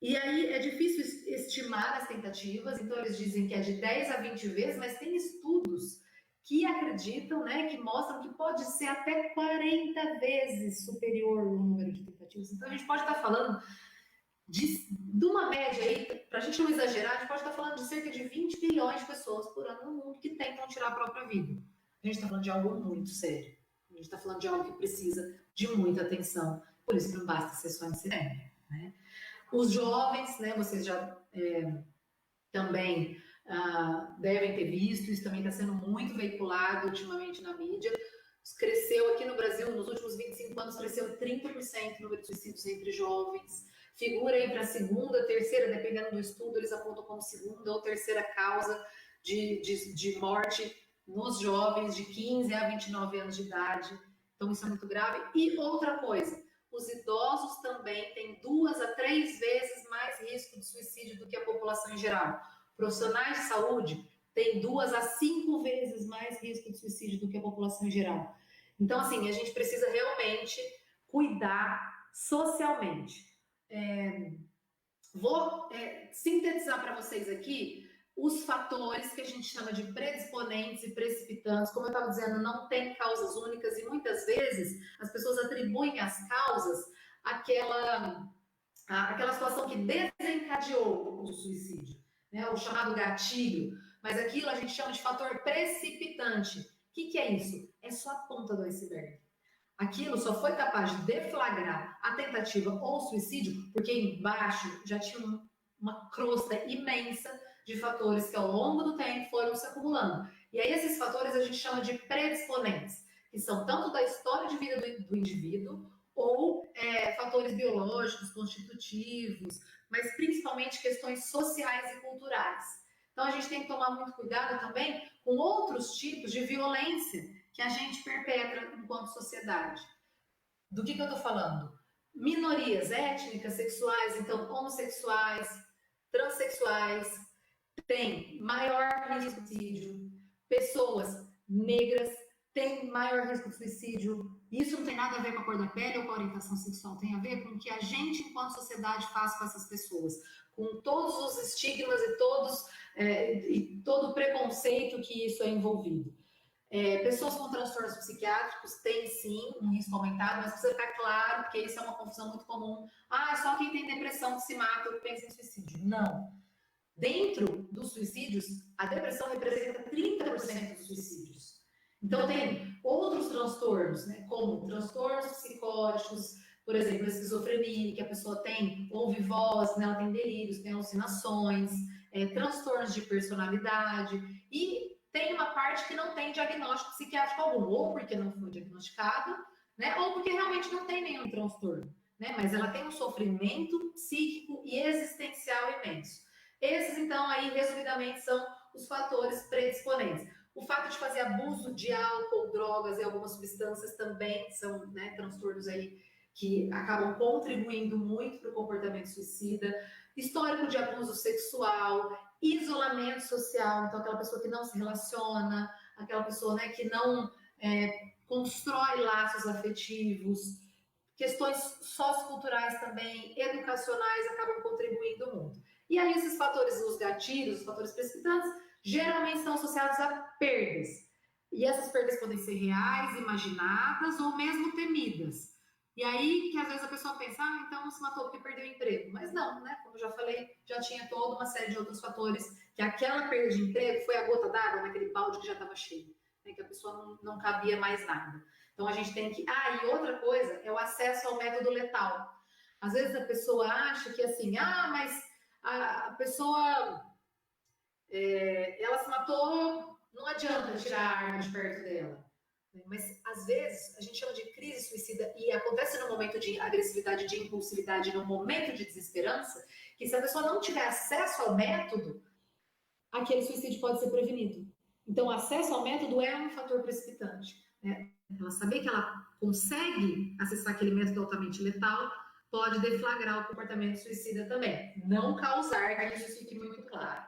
E aí é difícil estimar as tentativas, então eles dizem que é de 10 a 20 vezes, mas tem estudos que acreditam, né, que mostram que pode ser até 40 vezes superior o número de tentativas. Então a gente pode estar falando de uma média aí, para a gente não exagerar, a gente pode estar falando de cerca de 20 bilhões de pessoas por ano no mundo que tentam tirar a própria vida. A gente está falando de algo muito sério. A gente está falando de algo que precisa de muita atenção. Por isso que não basta ser só em cinema, né? Os jovens, né, vocês já também devem ter visto, isso também está sendo muito veiculado ultimamente na mídia. Cresceu aqui no Brasil, nos últimos 25 anos, cresceu 30% o número de suicídios entre jovens. Figura aí para a segunda, terceira, dependendo do estudo, eles apontam como segunda ou terceira causa de morte nos jovens de 15 a 29 anos de idade. Então, isso é muito grave. E outra coisa, os idosos também têm 2 a 3 vezes mais risco de suicídio do que a população em geral. Profissionais de saúde têm 2 a 5 vezes mais risco de suicídio do que a população em geral. Então, assim, a gente precisa realmente cuidar socialmente. Vou sintetizar para vocês aqui os fatores que a gente chama de predisponentes e precipitantes. Como eu estava dizendo, não tem causas únicas e muitas vezes as pessoas atribuem as causas àquela situação que desencadeou o suicídio, né? O chamado gatilho. Mas aquilo a gente chama de fator precipitante. O que é isso? É só a ponta do iceberg. Aquilo só foi capaz de deflagrar a tentativa ou o suicídio porque embaixo já tinha uma crosta imensa de fatores que ao longo do tempo foram se acumulando. E aí esses fatores a gente chama de predisponentes, que são tanto da história de vida do indivíduo ou fatores biológicos, constitutivos, mas principalmente questões sociais e culturais. Então a gente tem que tomar muito cuidado também com outros tipos de violência que a gente perpetra enquanto sociedade. Do que eu estou falando? Minorias étnicas, sexuais, então homossexuais, transexuais, têm maior risco de suicídio, pessoas negras têm maior risco de suicídio. Isso não tem nada a ver com a cor da pele ou com a orientação sexual, tem a ver com o que a gente, enquanto sociedade, faz com essas pessoas, com todos os estigmas e todo o preconceito que isso é envolvido. Pessoas com transtornos psiquiátricos têm sim um risco aumentado, mas precisa ficar claro, porque isso é uma confusão muito comum. Ah, só quem tem depressão que se mata ou pensa em suicídio. Não. Dentro dos suicídios, a depressão representa 30% dos suicídios. Então, tem outros transtornos, né, como transtornos psicóticos, por exemplo, a esquizofrenia, que a pessoa ouve voz, né, ela tem delírios, tem alucinações, transtornos de personalidade, e tem uma parte que não tem diagnóstico psiquiátrico algum, ou porque não foi diagnosticado, né, ou porque realmente não tem nenhum transtorno, né, mas ela tem um sofrimento psíquico e existencial imenso. Esses, então, aí, resumidamente, são os fatores predisponentes. O fato de fazer abuso de álcool, drogas e algumas substâncias também são, né, transtornos aí que acabam contribuindo muito para o comportamento suicida. Histórico de abuso sexual, isolamento social, então aquela pessoa que não se relaciona, aquela pessoa, né, que não constrói laços afetivos, questões socioculturais também, educacionais, acabam contribuindo muito. E aí esses fatores, os gatilhos, os fatores precipitantes, geralmente estão associados a perdas. E essas perdas podem ser reais, imaginadas ou mesmo temidas. E aí que às vezes a pessoa pensa, então se matou porque perdeu o emprego. Mas não, né? Como eu já falei, já tinha toda uma série de outros fatores, que aquela perda de emprego foi a gota d'água naquele balde que já estava cheio, né? Que a pessoa não cabia mais nada. Então a gente tem que... e outra coisa é o acesso ao método letal. Às vezes a pessoa acha que assim, mas a pessoa ela se matou, não adianta tirar a arma de perto dela. Mas às vezes a gente chama de crise suicida e acontece no momento de agressividade, de impulsividade, no momento de desesperança, que se a pessoa não tiver acesso ao método, aquele suicídio pode ser prevenido. Então, o acesso ao método é um fator precipitante, né? Ela saber que ela consegue acessar aquele método altamente letal pode deflagrar o comportamento suicida também. Não causar, que isso fique muito claro.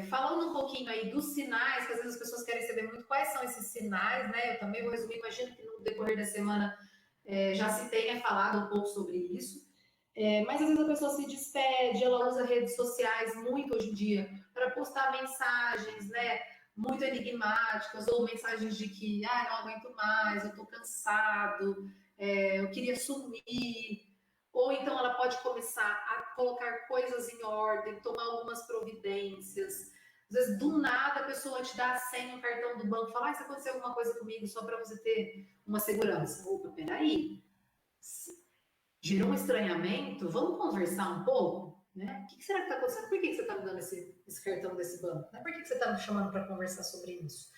Falando um pouquinho aí dos sinais, que às vezes as pessoas querem saber muito quais são esses sinais, né? Eu também vou resumir, imagino que no decorrer da semana já se tenha falado um pouco sobre isso. Mas às vezes a pessoa se despede, ela usa redes sociais muito hoje em dia para postar mensagens, né, muito enigmáticas, ou mensagens de que, não aguento mais, eu tô cansado, eu queria sumir. Ou então ela pode começar a colocar coisas em ordem, tomar algumas providências. Às vezes, do nada, a pessoa te dá a senha no cartão do banco e fala, se aconteceu alguma coisa comigo, só para você ter uma segurança. Opa, peraí. Gerou um estranhamento, vamos conversar um pouco? Né? O que será que está acontecendo? Por que você está me dando esse cartão desse banco? Por que você está me chamando para conversar sobre isso?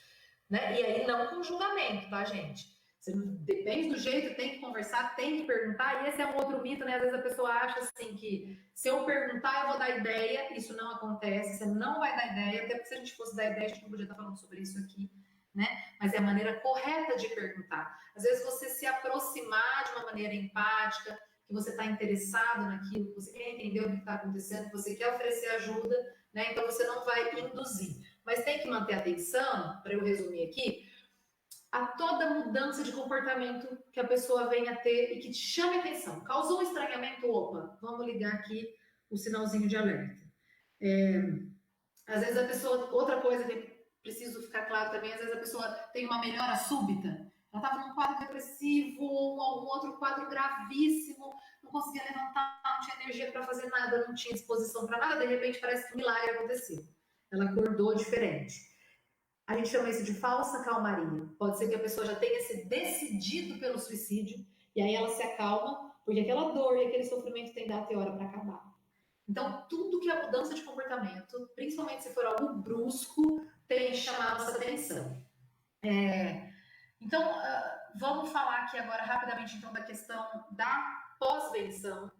Né? E aí, não com julgamento, tá, gente? Você depende do jeito, tem que conversar, tem que perguntar, e esse é um outro mito, né? Às vezes a pessoa acha assim que se eu perguntar, eu vou dar ideia, isso não acontece, você não vai dar ideia, até porque se a gente fosse dar ideia, a gente não podia estar falando sobre isso aqui, né? Mas é a maneira correta de perguntar. Às vezes você se aproximar de uma maneira empática, que você está interessado naquilo, que você quer entender o que está acontecendo, que você quer oferecer ajuda, né? Então você não vai induzir. Mas tem que manter atenção, para eu resumir aqui, a toda mudança de comportamento que a pessoa venha a ter e que te chame a atenção. Causou um estranhamento, opa, vamos ligar aqui o sinalzinho de alerta. Às vezes a pessoa, outra coisa que preciso ficar claro também, às vezes a pessoa tem uma melhora súbita, ela estava num quadro depressivo, ou algum outro quadro gravíssimo, não conseguia levantar, não tinha energia para fazer nada, não tinha disposição para nada, de repente parece que um milagre aconteceu. Ela acordou diferente. A gente chama isso de falsa calmaria. Pode ser que a pessoa já tenha se decidido pelo suicídio, e aí ela se acalma, porque aquela dor e aquele sofrimento tem data e hora para acabar. Então, tudo que é mudança de comportamento, principalmente se for algo brusco, tem que chamar a nossa atenção. Então, vamos falar aqui agora rapidamente então, da questão da pós-venção. O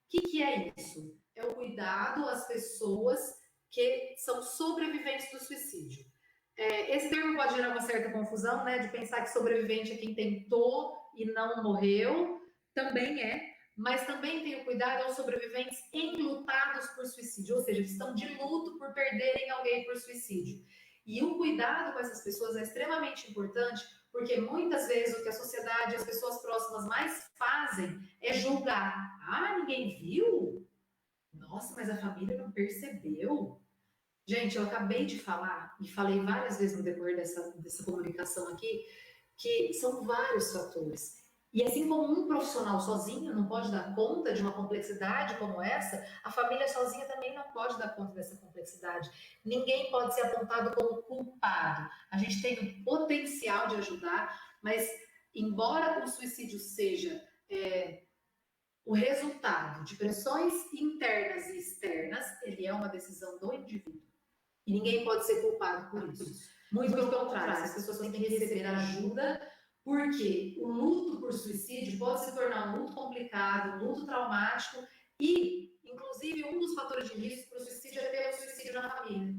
que é isso? É o cuidado às pessoas que são sobreviventes do suicídio. Esse termo pode gerar uma certa confusão, né? De pensar que sobrevivente é quem tentou e não morreu. Também mas também tem o cuidado aos sobreviventes enlutados por suicídio, ou seja, que estão de luto por perderem alguém por suicídio. E o cuidado com essas pessoas é extremamente importante, porque muitas vezes o que a sociedade e as pessoas próximas mais fazem é julgar. Ah, ninguém viu? Nossa, mas a família não percebeu? Gente, eu acabei de falar, e falei várias vezes no decorrer dessa comunicação aqui, que são vários fatores. E assim como um profissional sozinho não pode dar conta de uma complexidade como essa, a família sozinha também não pode dar conta dessa complexidade. Ninguém pode ser apontado como culpado. A gente tem o potencial de ajudar, mas embora o suicídio seja o resultado de pressões internas e externas, ele é uma decisão do indivíduo. E ninguém pode ser culpado por isso. Muito pelo contrário, as pessoas têm que receber ajuda, porque o luto por suicídio pode se tornar um luto complicado, um luto traumático, e, inclusive, um dos fatores de risco para o suicídio é ter o suicídio na família.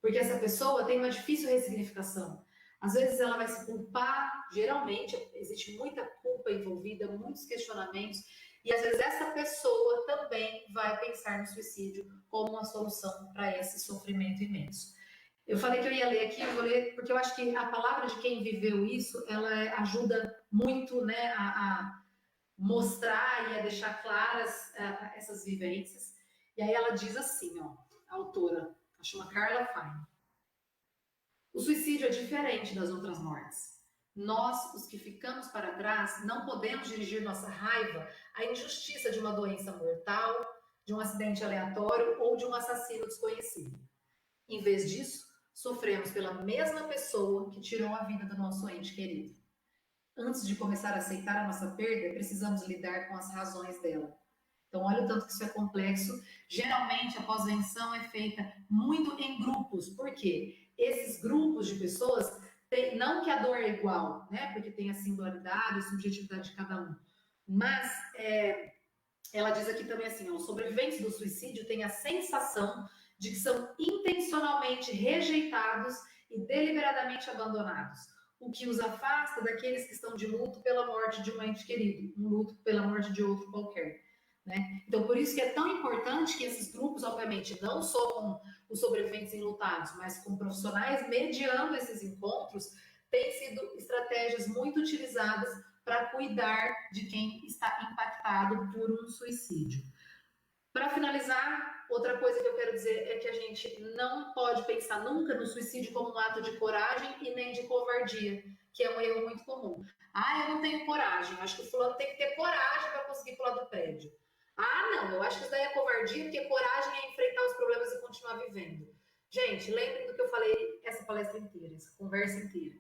Porque essa pessoa tem uma difícil ressignificação. Às vezes ela vai se culpar, geralmente existe muita culpa envolvida, muitos questionamentos, e às vezes essa pessoa também vai pensar no suicídio como uma solução para esse sofrimento imenso. Eu falei que eu ia ler aqui, eu vou ler, porque eu acho que a palavra de quem viveu isso, ela ajuda muito, né, a mostrar e a deixar claras essas vivências. E aí ela diz assim, ó, a autora, chama Carla Fine. O suicídio é diferente das outras mortes. Nós, os que ficamos para trás, não podemos dirigir nossa raiva à injustiça de uma doença mortal, de um acidente aleatório ou de um assassino desconhecido. Em vez disso, sofremos pela mesma pessoa que tirou a vida do nosso ente querido. Antes de começar a aceitar a nossa perda, precisamos lidar com as razões dela. Então, olha o tanto que isso é complexo. Geralmente, a pós-venção é feita muito em grupos. Por quê? Esses grupos de pessoas, não que a dor é igual, né? Porque tem a singularidade, a subjetividade de cada um. Mas, ela diz aqui também assim, ó, os sobreviventes do suicídio têm a sensação de que são intencionalmente rejeitados e deliberadamente abandonados, o que os afasta daqueles que estão de luto pela morte de um ente querido, um luto pela morte de outro qualquer. Né? Então, por isso que é tão importante que esses grupos, obviamente, não só com os sobreviventes enlutados, mas com profissionais mediando esses encontros, têm sido estratégias muito utilizadas para cuidar de quem está impactado por um suicídio. Para finalizar, outra coisa que eu quero dizer é que a gente não pode pensar nunca no suicídio como um ato de coragem e nem de covardia, que é um erro muito comum. Ah, eu não tenho coragem, acho que o fulano tem que ter coragem para conseguir pular do prédio. Ah, não, eu acho que isso daí é covardia, porque coragem é enfrentar os problemas e continuar vivendo. Gente, lembrem do que eu falei essa palestra inteira, essa conversa inteira.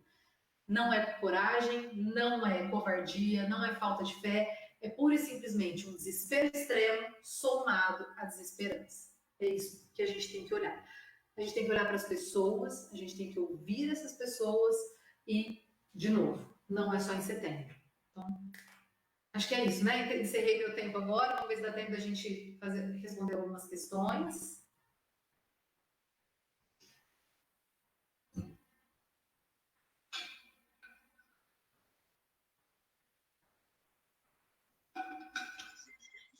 Não é coragem, não é covardia, não é falta de fé, é pura e simplesmente um desespero extremo somado à desesperança. É isso que a gente tem que olhar. A gente tem que olhar para as pessoas, a gente tem que ouvir essas pessoas e, de novo, não é só em setembro. Então, acho que é isso, né? Encerrei meu tempo agora, vamos ver se dá tempo da gente responder algumas questões.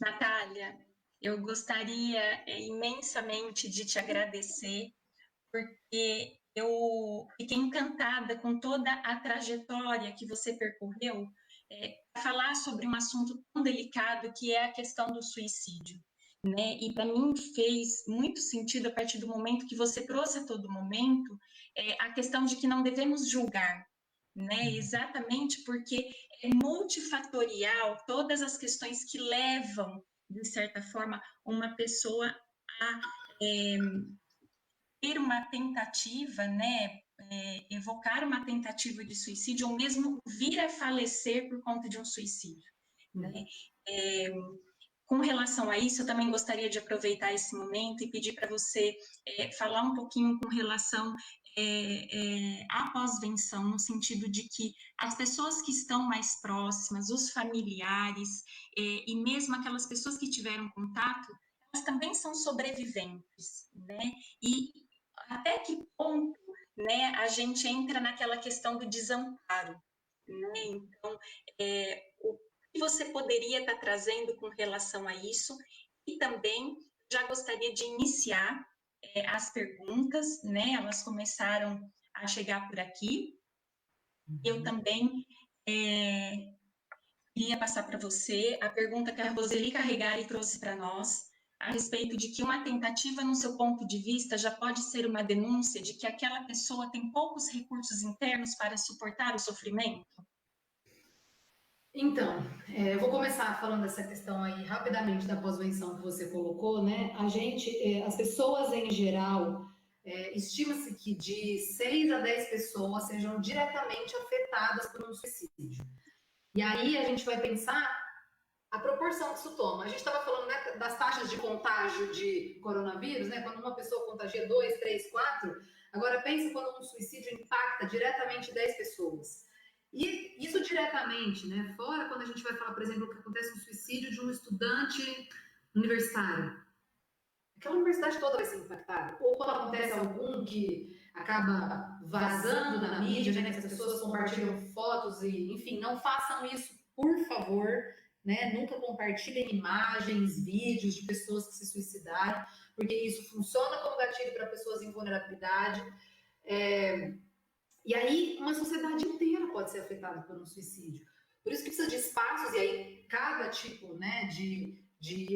Natália, eu gostaria imensamente de te agradecer, porque eu fiquei encantada com toda a trajetória que você percorreu para falar sobre um assunto tão delicado que é a questão do suicídio. Né? E para mim fez muito sentido a partir do momento que você trouxe a todo momento a questão de que não devemos julgar, né? Exatamente porque é multifatorial todas as questões que levam, de certa forma, uma pessoa a ter uma tentativa, né? Evocar uma tentativa de suicídio ou mesmo vir a falecer por conta de um suicídio, né? Com relação a isso, eu também gostaria de aproveitar esse momento e pedir para você falar um pouquinho com relação à pós-venção, no sentido de que as pessoas que estão mais próximas, os familiares, e mesmo aquelas pessoas que tiveram contato, elas também são sobreviventes, né? E até que ponto, né, a gente entra naquela questão do desamparo, né? Então, o que você poderia estar trazendo com relação a isso? E também já gostaria de iniciar as perguntas, né? Elas começaram a chegar por aqui. Eu também queria passar para você a pergunta que a Roseli Carregari trouxe para nós, a respeito de que uma tentativa, no seu ponto de vista, já pode ser uma denúncia de que aquela pessoa tem poucos recursos internos para suportar o sofrimento? Então, eu vou começar falando dessa questão aí rapidamente da pós-venção que você colocou, né? As pessoas em geral, estima-se que de 6 a 10 pessoas sejam diretamente afetadas por um suicídio. E aí a gente vai pensar a proporção que isso toma. A gente estava falando, né, das taxas de contágio de coronavírus, né? Quando uma pessoa contagia 2, 3, 4. Agora pensa quando um suicídio impacta diretamente 10 pessoas. E isso diretamente, né? Fora quando a gente vai falar, por exemplo, que acontece um suicídio de um estudante universitário. Aquela universidade toda vai ser impactada. Ou quando acontece algum que acaba vazando na mídia, né? Que as pessoas compartilham fotos e, enfim, não façam isso, por favor, né? Nunca compartilhem imagens, vídeos de pessoas que se suicidaram, porque isso funciona como gatilho para pessoas em vulnerabilidade. E aí, uma sociedade inteira pode ser afetada por um suicídio. Por isso que precisa de espaços, e aí cada tipo, né, de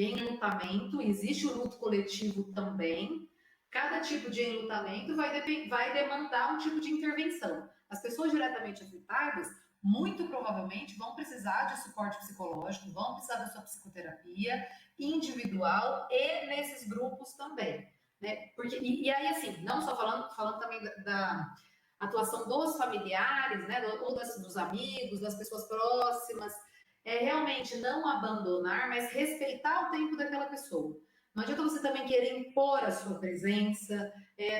enlutamento, existe o luto coletivo também, cada tipo de enlutamento vai demandar um tipo de intervenção. As pessoas diretamente afetadas, muito provavelmente, vão precisar de suporte psicológico, vão precisar da sua psicoterapia individual e nesses grupos também. Né? Porque, e aí, assim, não só falando também da atuação dos familiares, né, ou dos amigos, das pessoas próximas, realmente não abandonar, mas respeitar o tempo daquela pessoa. Não adianta você também querer impor a sua presença,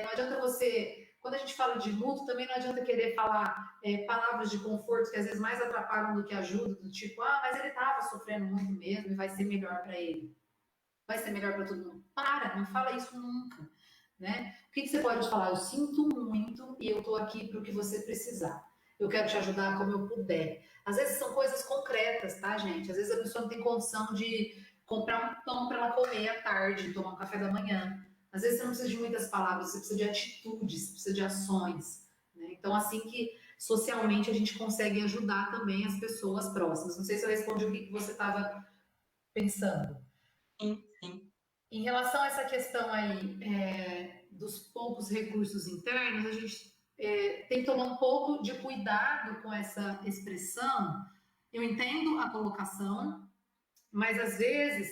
não adianta você, quando a gente fala de luto, também não adianta querer falar palavras de conforto que às vezes mais atrapalham do que ajudam, do tipo, mas ele estava sofrendo muito mesmo e vai ser melhor para ele. Vai ser melhor para todo mundo. Não fala isso nunca. Né? O que você pode falar? Eu sinto muito e eu estou aqui para o que você precisar. Eu quero te ajudar como eu puder. Às vezes são coisas concretas, tá, gente? Às vezes a pessoa não tem condição de comprar um pão para ela comer à tarde, tomar um café da manhã. Às vezes você não precisa de muitas palavras, você precisa de atitudes, você precisa de ações. Né? Então, assim que socialmente a gente consegue ajudar também as pessoas próximas. Não sei se eu respondi o que você estava pensando. Sim, sim. Em relação a essa questão aí dos poucos recursos internos, a gente tem que tomar um pouco de cuidado com essa expressão. Eu entendo a colocação, mas às vezes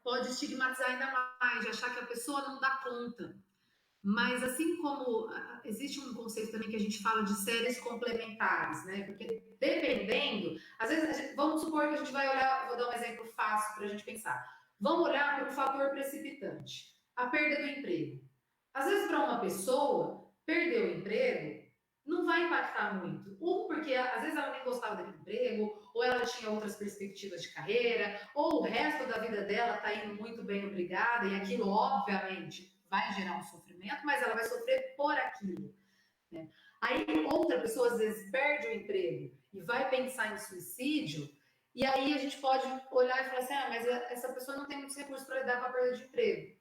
pode estigmatizar ainda mais, de achar que a pessoa não dá conta. Mas assim como existe um conceito também que a gente fala de séries complementares, né? Porque dependendo, às vezes, vamos supor que a gente vai olhar, vou dar um exemplo fácil para a gente pensar. Vamos olhar para o fator precipitante, a perda do emprego. Às vezes, para uma pessoa, perder o emprego não vai impactar muito. Porque às vezes ela nem gostava daquele emprego, ou ela tinha outras perspectivas de carreira, ou o resto da vida dela está indo muito bem, obrigada, e aquilo, obviamente, vai gerar um sofrimento, mas ela vai sofrer por aquilo. Né? Aí outra pessoa, às vezes, perde o emprego e vai pensar em suicídio, e aí a gente pode olhar e falar assim, mas essa pessoa não tem muitos recursos para lidar com a perda de emprego.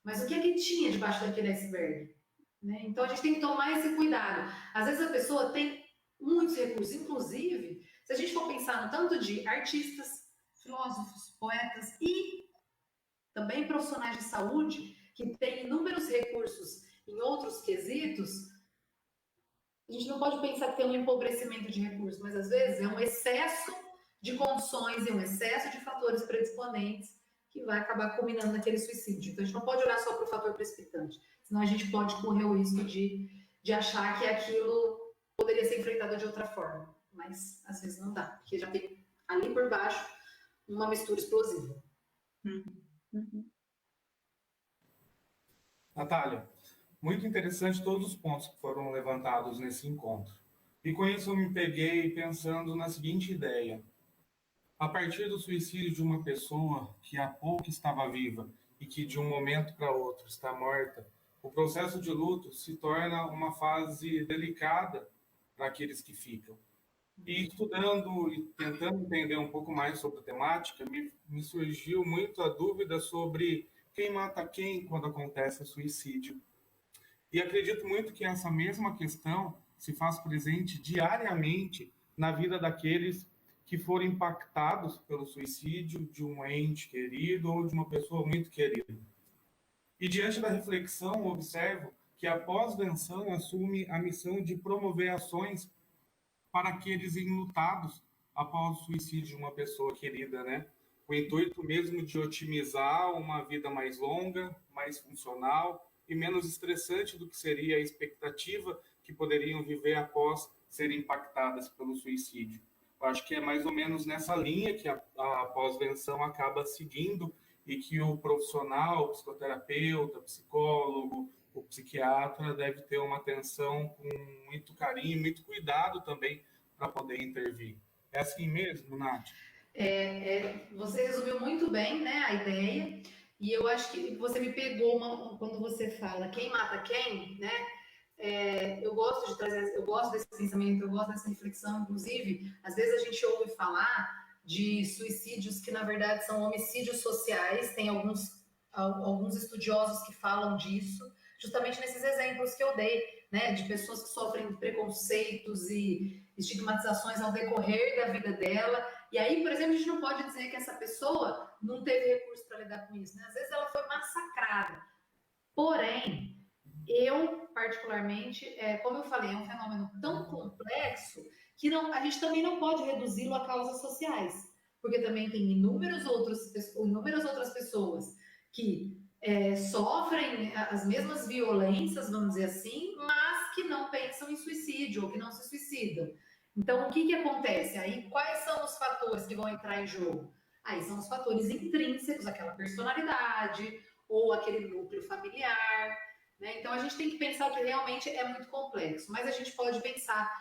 Mas o que é que tinha debaixo daquele iceberg? Né? Então a gente tem que tomar esse cuidado. Às vezes a pessoa tem muitos recursos, inclusive, se a gente for pensar no tanto de artistas, filósofos, poetas e também profissionais de saúde que têm inúmeros recursos em outros quesitos, a gente não pode pensar que tem um empobrecimento de recursos, mas às vezes é um excesso de condições e um excesso de fatores predisponentes que vai acabar culminando naquele suicídio. Então a gente não pode olhar só para o fator precipitante, senão a gente pode correr o risco de achar que aquilo poderia ser enfrentado de outra forma, mas às vezes não dá, porque já tem ali por baixo uma mistura explosiva. Natália, muito interessante todos os pontos que foram levantados nesse encontro. E com isso eu me peguei pensando na seguinte ideia. A partir do suicídio de uma pessoa que há pouco estava viva e que de um momento para outro está morta, o processo de luto se torna uma fase delicada para aqueles que ficam. E estudando e tentando entender um pouco mais sobre a temática, me surgiu muito a dúvida sobre quem mata quem quando acontece o suicídio. E acredito muito que essa mesma questão se faz presente diariamente na vida daqueles que foram impactados pelo suicídio de um ente querido ou de uma pessoa muito querida. E diante da reflexão, observo que a pós-venção assume a missão de promover ações para aqueles enlutados após o suicídio de uma pessoa querida, né? O intuito mesmo de otimizar uma vida mais longa, mais funcional e menos estressante do que seria a expectativa que poderiam viver após serem impactadas pelo suicídio. Eu acho que é mais ou menos nessa linha que a pós-venção acaba seguindo e que o profissional, o psicoterapeuta, o psicólogo, o psiquiatra deve ter uma atenção com muito carinho, muito cuidado também para poder intervir. É assim mesmo, Nath? Você resumiu muito bem, né, a ideia, e eu acho que você me pegou quando você fala quem mata quem, né? Eu gosto de trazer, eu gosto desse pensamento, eu gosto dessa reflexão, inclusive, às vezes a gente ouve falar de suicídios que na verdade são homicídios sociais, tem alguns estudiosos que falam disso, justamente nesses exemplos que eu dei, né, de pessoas que sofrem preconceitos e estigmatizações ao decorrer da vida dela. E aí, por exemplo, a gente não pode dizer que essa pessoa não teve recurso para lidar com isso, né? Às vezes ela foi massacrada. Porém, eu, particularmente, como eu falei, é um fenômeno tão complexo que a gente também não pode reduzi-lo a causas sociais, porque também tem inúmeras outras pessoas que sofrem as mesmas violências, vamos dizer assim, mas que não pensam em suicídio ou que não se suicidam. Então, o que acontece? Aí, quais são os fatores que vão entrar em jogo? Aí são os fatores intrínsecos, aquela personalidade ou aquele núcleo familiar, né? Então, a gente tem que pensar que realmente é muito complexo, mas a gente pode pensar,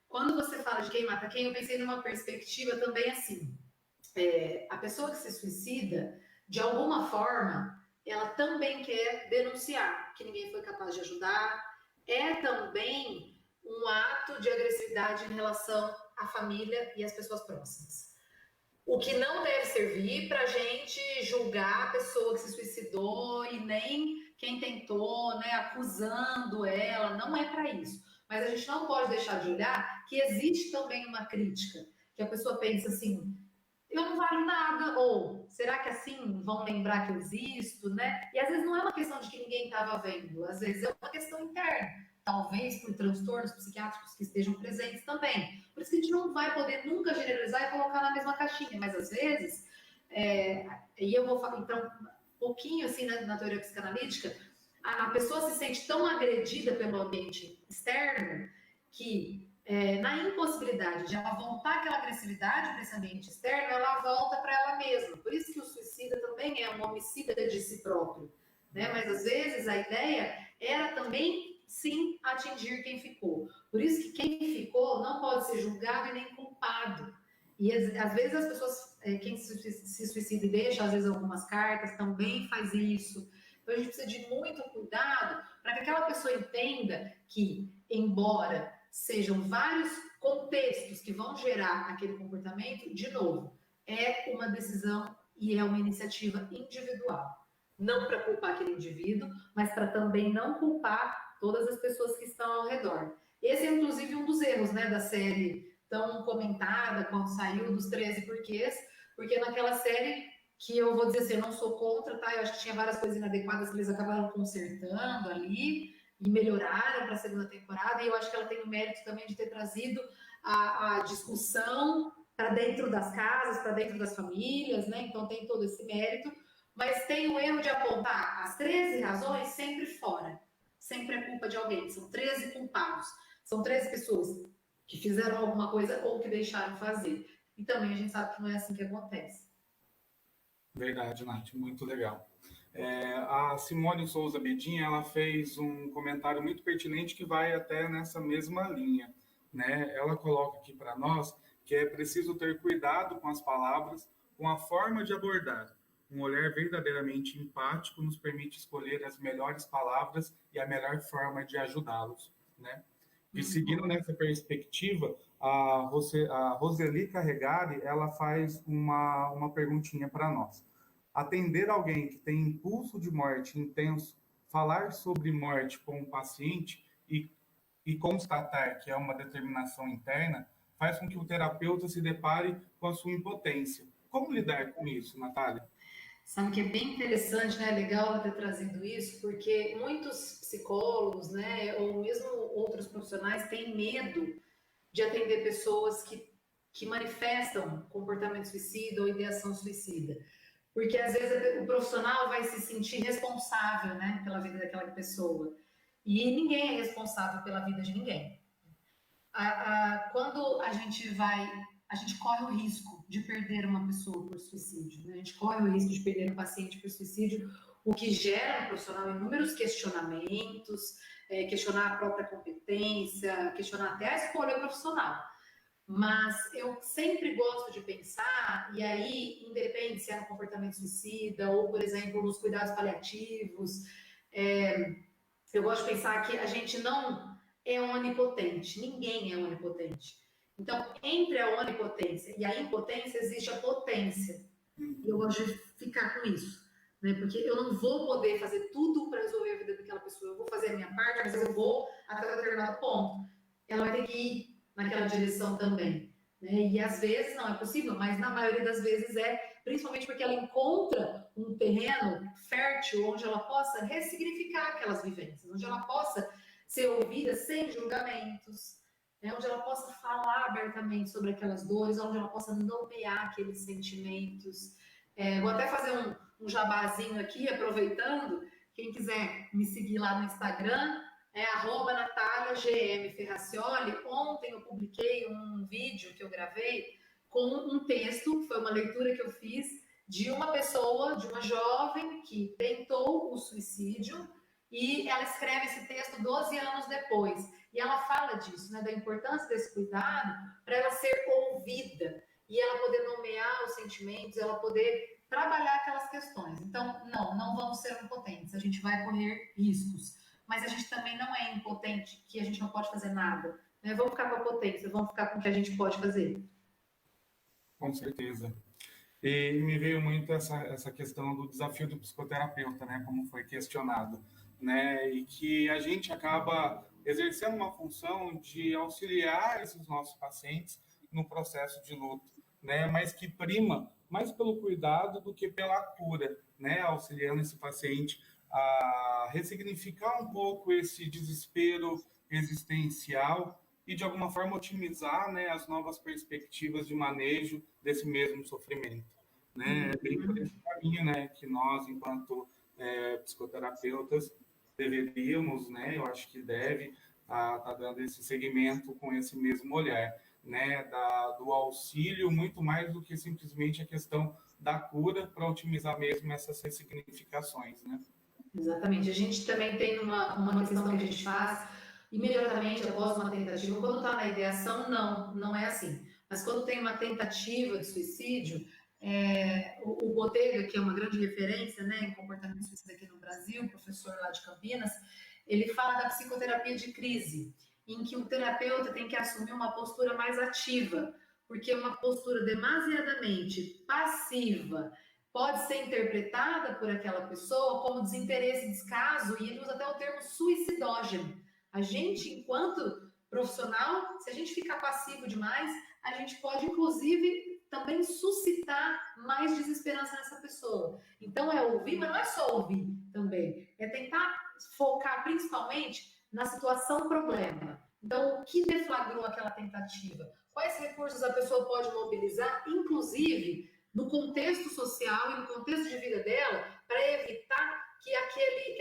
quando você fala de quem mata quem, eu pensei numa perspectiva também assim, a pessoa que se suicida, de alguma forma, ela também quer denunciar que ninguém foi capaz de ajudar, é também um ato de agressividade em relação à família e às pessoas próximas. O que não deve servir para a gente julgar a pessoa que se suicidou e nem quem tentou, né, acusando ela, não é para isso. Mas a gente não pode deixar de olhar que existe também uma crítica, que a pessoa pensa assim, eu não valho nada, ou será que assim vão lembrar que eu existo, né? E às vezes não é uma questão de que ninguém estava vendo, às vezes é uma questão interna, talvez por transtornos psiquiátricos que estejam presentes também. Por isso que a gente não vai poder nunca generalizar e colocar na mesma caixinha, mas às vezes, e eu vou falar então um pouquinho assim na teoria psicanalítica, a pessoa se sente tão agredida pelo ambiente externo que na impossibilidade de ela voltar aquela agressividade para esse ambiente externo, ela volta para ela mesma. Por isso que o suicida também é um homicida de si próprio, né? Mas às vezes a ideia era também, sim, atingir quem ficou. Por isso que quem ficou não pode ser julgado e nem culpado. E às vezes as pessoas, quem se suicida e deixa, às vezes, algumas cartas, também faz isso. Então a gente precisa de muito cuidado para que aquela pessoa entenda que, embora sejam vários contextos que vão gerar aquele comportamento, de novo, é uma decisão e é uma iniciativa individual. Não para culpar aquele indivíduo, mas para também não culpar todas as pessoas que estão ao redor. Esse é, inclusive, um dos erros, né, da série tão comentada, quando saiu dos 13 porquês, porque naquela série, que eu vou dizer assim, eu não sou contra, tá? Eu acho que tinha várias coisas inadequadas que eles acabaram consertando ali, e melhoraram para a segunda temporada, e eu acho que ela tem o mérito também de ter trazido a discussão para dentro das casas, para dentro das famílias, né? Então tem todo esse mérito, mas tem o erro de apontar as 13 razões sempre fora. Sempre é culpa de alguém, são 13 culpados, são 13 pessoas que fizeram alguma coisa ou que deixaram fazer. E também a gente sabe que não é assim que acontece. Verdade, Nath, muito legal. A Simone Souza Bedin, ela fez um comentário muito pertinente que vai até nessa mesma linha, né? Ela coloca aqui para nós que é preciso ter cuidado com as palavras, com a forma de abordar. Um olhar verdadeiramente empático nos permite escolher as melhores palavras e a melhor forma de ajudá-los, né? E seguindo nessa perspectiva, a Roseli Carregari, ela faz uma perguntinha para nós. Atender alguém que tem impulso de morte intenso, falar sobre morte com o paciente e constatar que é uma determinação interna, faz com que o terapeuta se depare com a sua impotência. Como lidar com isso, Natália? Sabe que é bem interessante, né? Legal ela ter trazido isso, porque muitos psicólogos, né, ou mesmo outros profissionais têm medo de atender pessoas que manifestam comportamento suicida ou ideação suicida. Porque às vezes o profissional vai se sentir responsável, né, pela vida daquela pessoa. E ninguém é responsável pela vida de ninguém. Quando a gente corre o risco de perder uma pessoa por suicídio, né? A gente corre o risco de perder um paciente por suicídio, o que gera no profissional inúmeros questionamentos, questionar a própria competência, questionar até a escolha profissional. Mas eu sempre gosto de pensar, e aí, independe se é no comportamento suicida ou, por exemplo, nos cuidados paliativos, eu gosto de pensar que a gente não é onipotente, ninguém é onipotente. Então, entre a onipotência e a impotência existe a potência. E eu gosto de ficar com isso, né? Porque eu não vou poder fazer tudo para resolver a vida daquela pessoa. Eu vou fazer a minha parte, mas eu vou até um determinado ponto. Ela vai ter que ir naquela direção também, né? E às vezes não é possível, mas na maioria das vezes é, principalmente porque ela encontra um terreno fértil onde ela possa ressignificar aquelas vivências, onde ela possa ser ouvida sem julgamentos, né? Onde ela possa falar abertamente sobre aquelas dores, onde ela possa nomear aqueles sentimentos. Vou até fazer um jabazinho aqui, aproveitando. Quem quiser me seguir lá no Instagram, @NataliaGMFerracioli. Ontem eu publiquei um vídeo que eu gravei com um texto, foi uma leitura que eu fiz de uma pessoa, de uma jovem que tentou o suicídio, e ela escreve esse texto 12 anos depois. E ela fala disso, né, da importância desse cuidado para ela ser ouvida e ela poder nomear os sentimentos, ela poder trabalhar aquelas questões. Então, não vamos ser impotentes, a gente vai correr riscos, mas a gente também não é impotente, que a gente não pode fazer nada, né? Vamos ficar com a potência, vamos ficar com o que a gente pode fazer. Com certeza. E me veio muito essa questão do desafio do psicoterapeuta, né, como foi questionado, né, e que a gente acaba exercendo uma função de auxiliar esses nossos pacientes no processo de luto, né, mas que prima mais pelo cuidado do que pela cura, né, auxiliando esse paciente a ressignificar um pouco esse desespero existencial e, de alguma forma, otimizar, né, as novas perspectivas de manejo desse mesmo sofrimento. Né? É bem por esse caminho, né, que nós, enquanto psicoterapeutas, deveríamos, né, eu acho que deve tá dando esse segmento com esse mesmo olhar, né, do auxílio, muito mais do que simplesmente a questão da cura, para otimizar mesmo essas ressignificações, né? Exatamente. A gente também tem uma questão que a gente faz imediatamente após uma tentativa. Quando está na ideação, não é assim. Mas quando tem uma tentativa de suicídio, o Botega, que é uma grande referência, né, em comportamento suicida aqui no Brasil, professor lá de Campinas, ele fala da psicoterapia de crise, em que o terapeuta tem que assumir uma postura mais ativa, porque uma postura demasiadamente passiva pode ser interpretada por aquela pessoa como desinteresse, descaso, e ele usa até o termo suicidógeno. A gente, enquanto profissional, se a gente ficar passivo demais, a gente pode, inclusive, também suscitar mais desesperança nessa pessoa. Então, é ouvir, mas não é só ouvir também. É tentar focar, principalmente, na situação problema. Então, o que deflagrou aquela tentativa? Quais recursos a pessoa pode mobilizar, inclusive no contexto social e no contexto de vida dela, para evitar que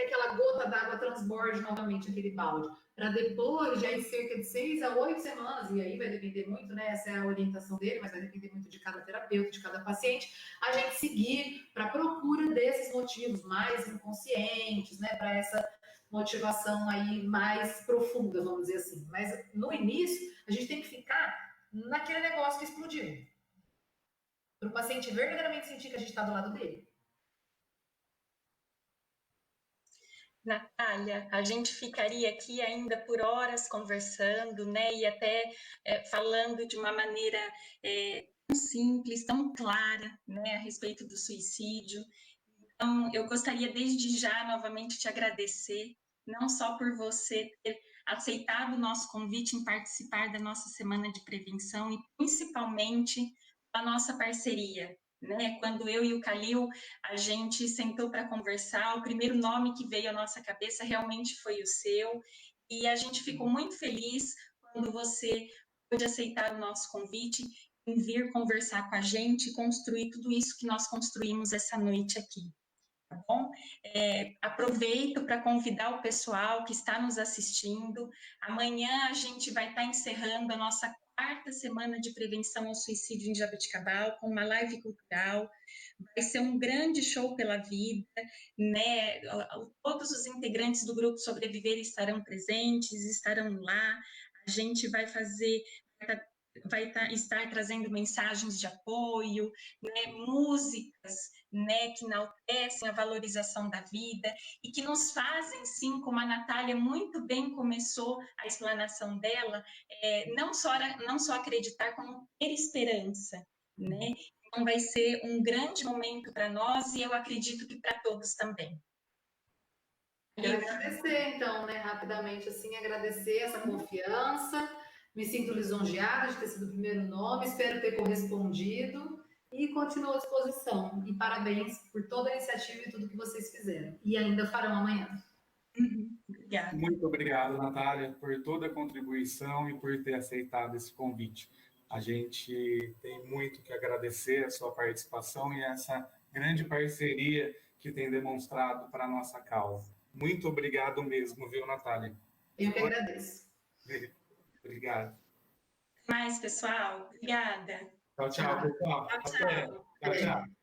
aquela gota d'água transborde novamente aquele balde. Para depois, já em cerca de 6 a 8 semanas, e aí vai depender muito, né? Essa é a orientação dele, mas vai depender muito de cada terapeuta, de cada paciente, a gente seguir para a procura desses motivos mais inconscientes, né? Para essa motivação aí mais profunda, vamos dizer assim. Mas no início, a gente tem que ficar naquele negócio que explodiu, para o paciente verdadeiramente sentir que a gente está do lado dele. Natália, a gente ficaria aqui ainda por horas conversando, né, e até falando de uma maneira simples, tão clara, né, a respeito do suicídio. Então, eu gostaria desde já novamente te agradecer, não só por você ter aceitado o nosso convite em participar da nossa semana de prevenção e principalmente a nossa parceria, né? Quando eu e o Calil, a gente sentou para conversar, o primeiro nome que veio à nossa cabeça realmente foi o seu, e a gente ficou muito feliz quando você pôde aceitar o nosso convite em vir conversar com a gente, construir tudo isso que nós construímos essa noite aqui. Tá bom? Aproveito para convidar o pessoal que está nos assistindo. Amanhã a gente vai estar encerrando a nossa quarta semana de prevenção ao suicídio em Jaboticabal com uma live cultural. Vai ser um grande show pela vida, né? Todos os integrantes do grupo Sobreviver estarão presentes, estarão lá. A gente vai fazer, estar trazendo mensagens de apoio, né? Músicas, né? Que enaltecem a valorização da vida e que nos fazem, sim, como a Natália muito bem começou a explanação dela, não só acreditar, como ter esperança, né? Então, vai ser um grande momento para nós e eu acredito que para todos também. Quero agradecer, então, né, rapidamente, assim, agradecer essa confiança. Me sinto lisonjeada de ter sido o primeiro nome, espero ter correspondido e continuo à disposição. E parabéns por toda a iniciativa e tudo que vocês fizeram. E ainda farão amanhã. Obrigada. Muito obrigado, Natália, por toda a contribuição e por ter aceitado esse convite. A gente tem muito que agradecer a sua participação e essa grande parceria que tem demonstrado para a nossa causa. Muito obrigado mesmo, viu, Natália? Eu que agradeço. Obrigado. Mais, pessoal. Obrigada. Tchau, tchau, pessoal. Tchau, Até. tchau. Tchau, tchau.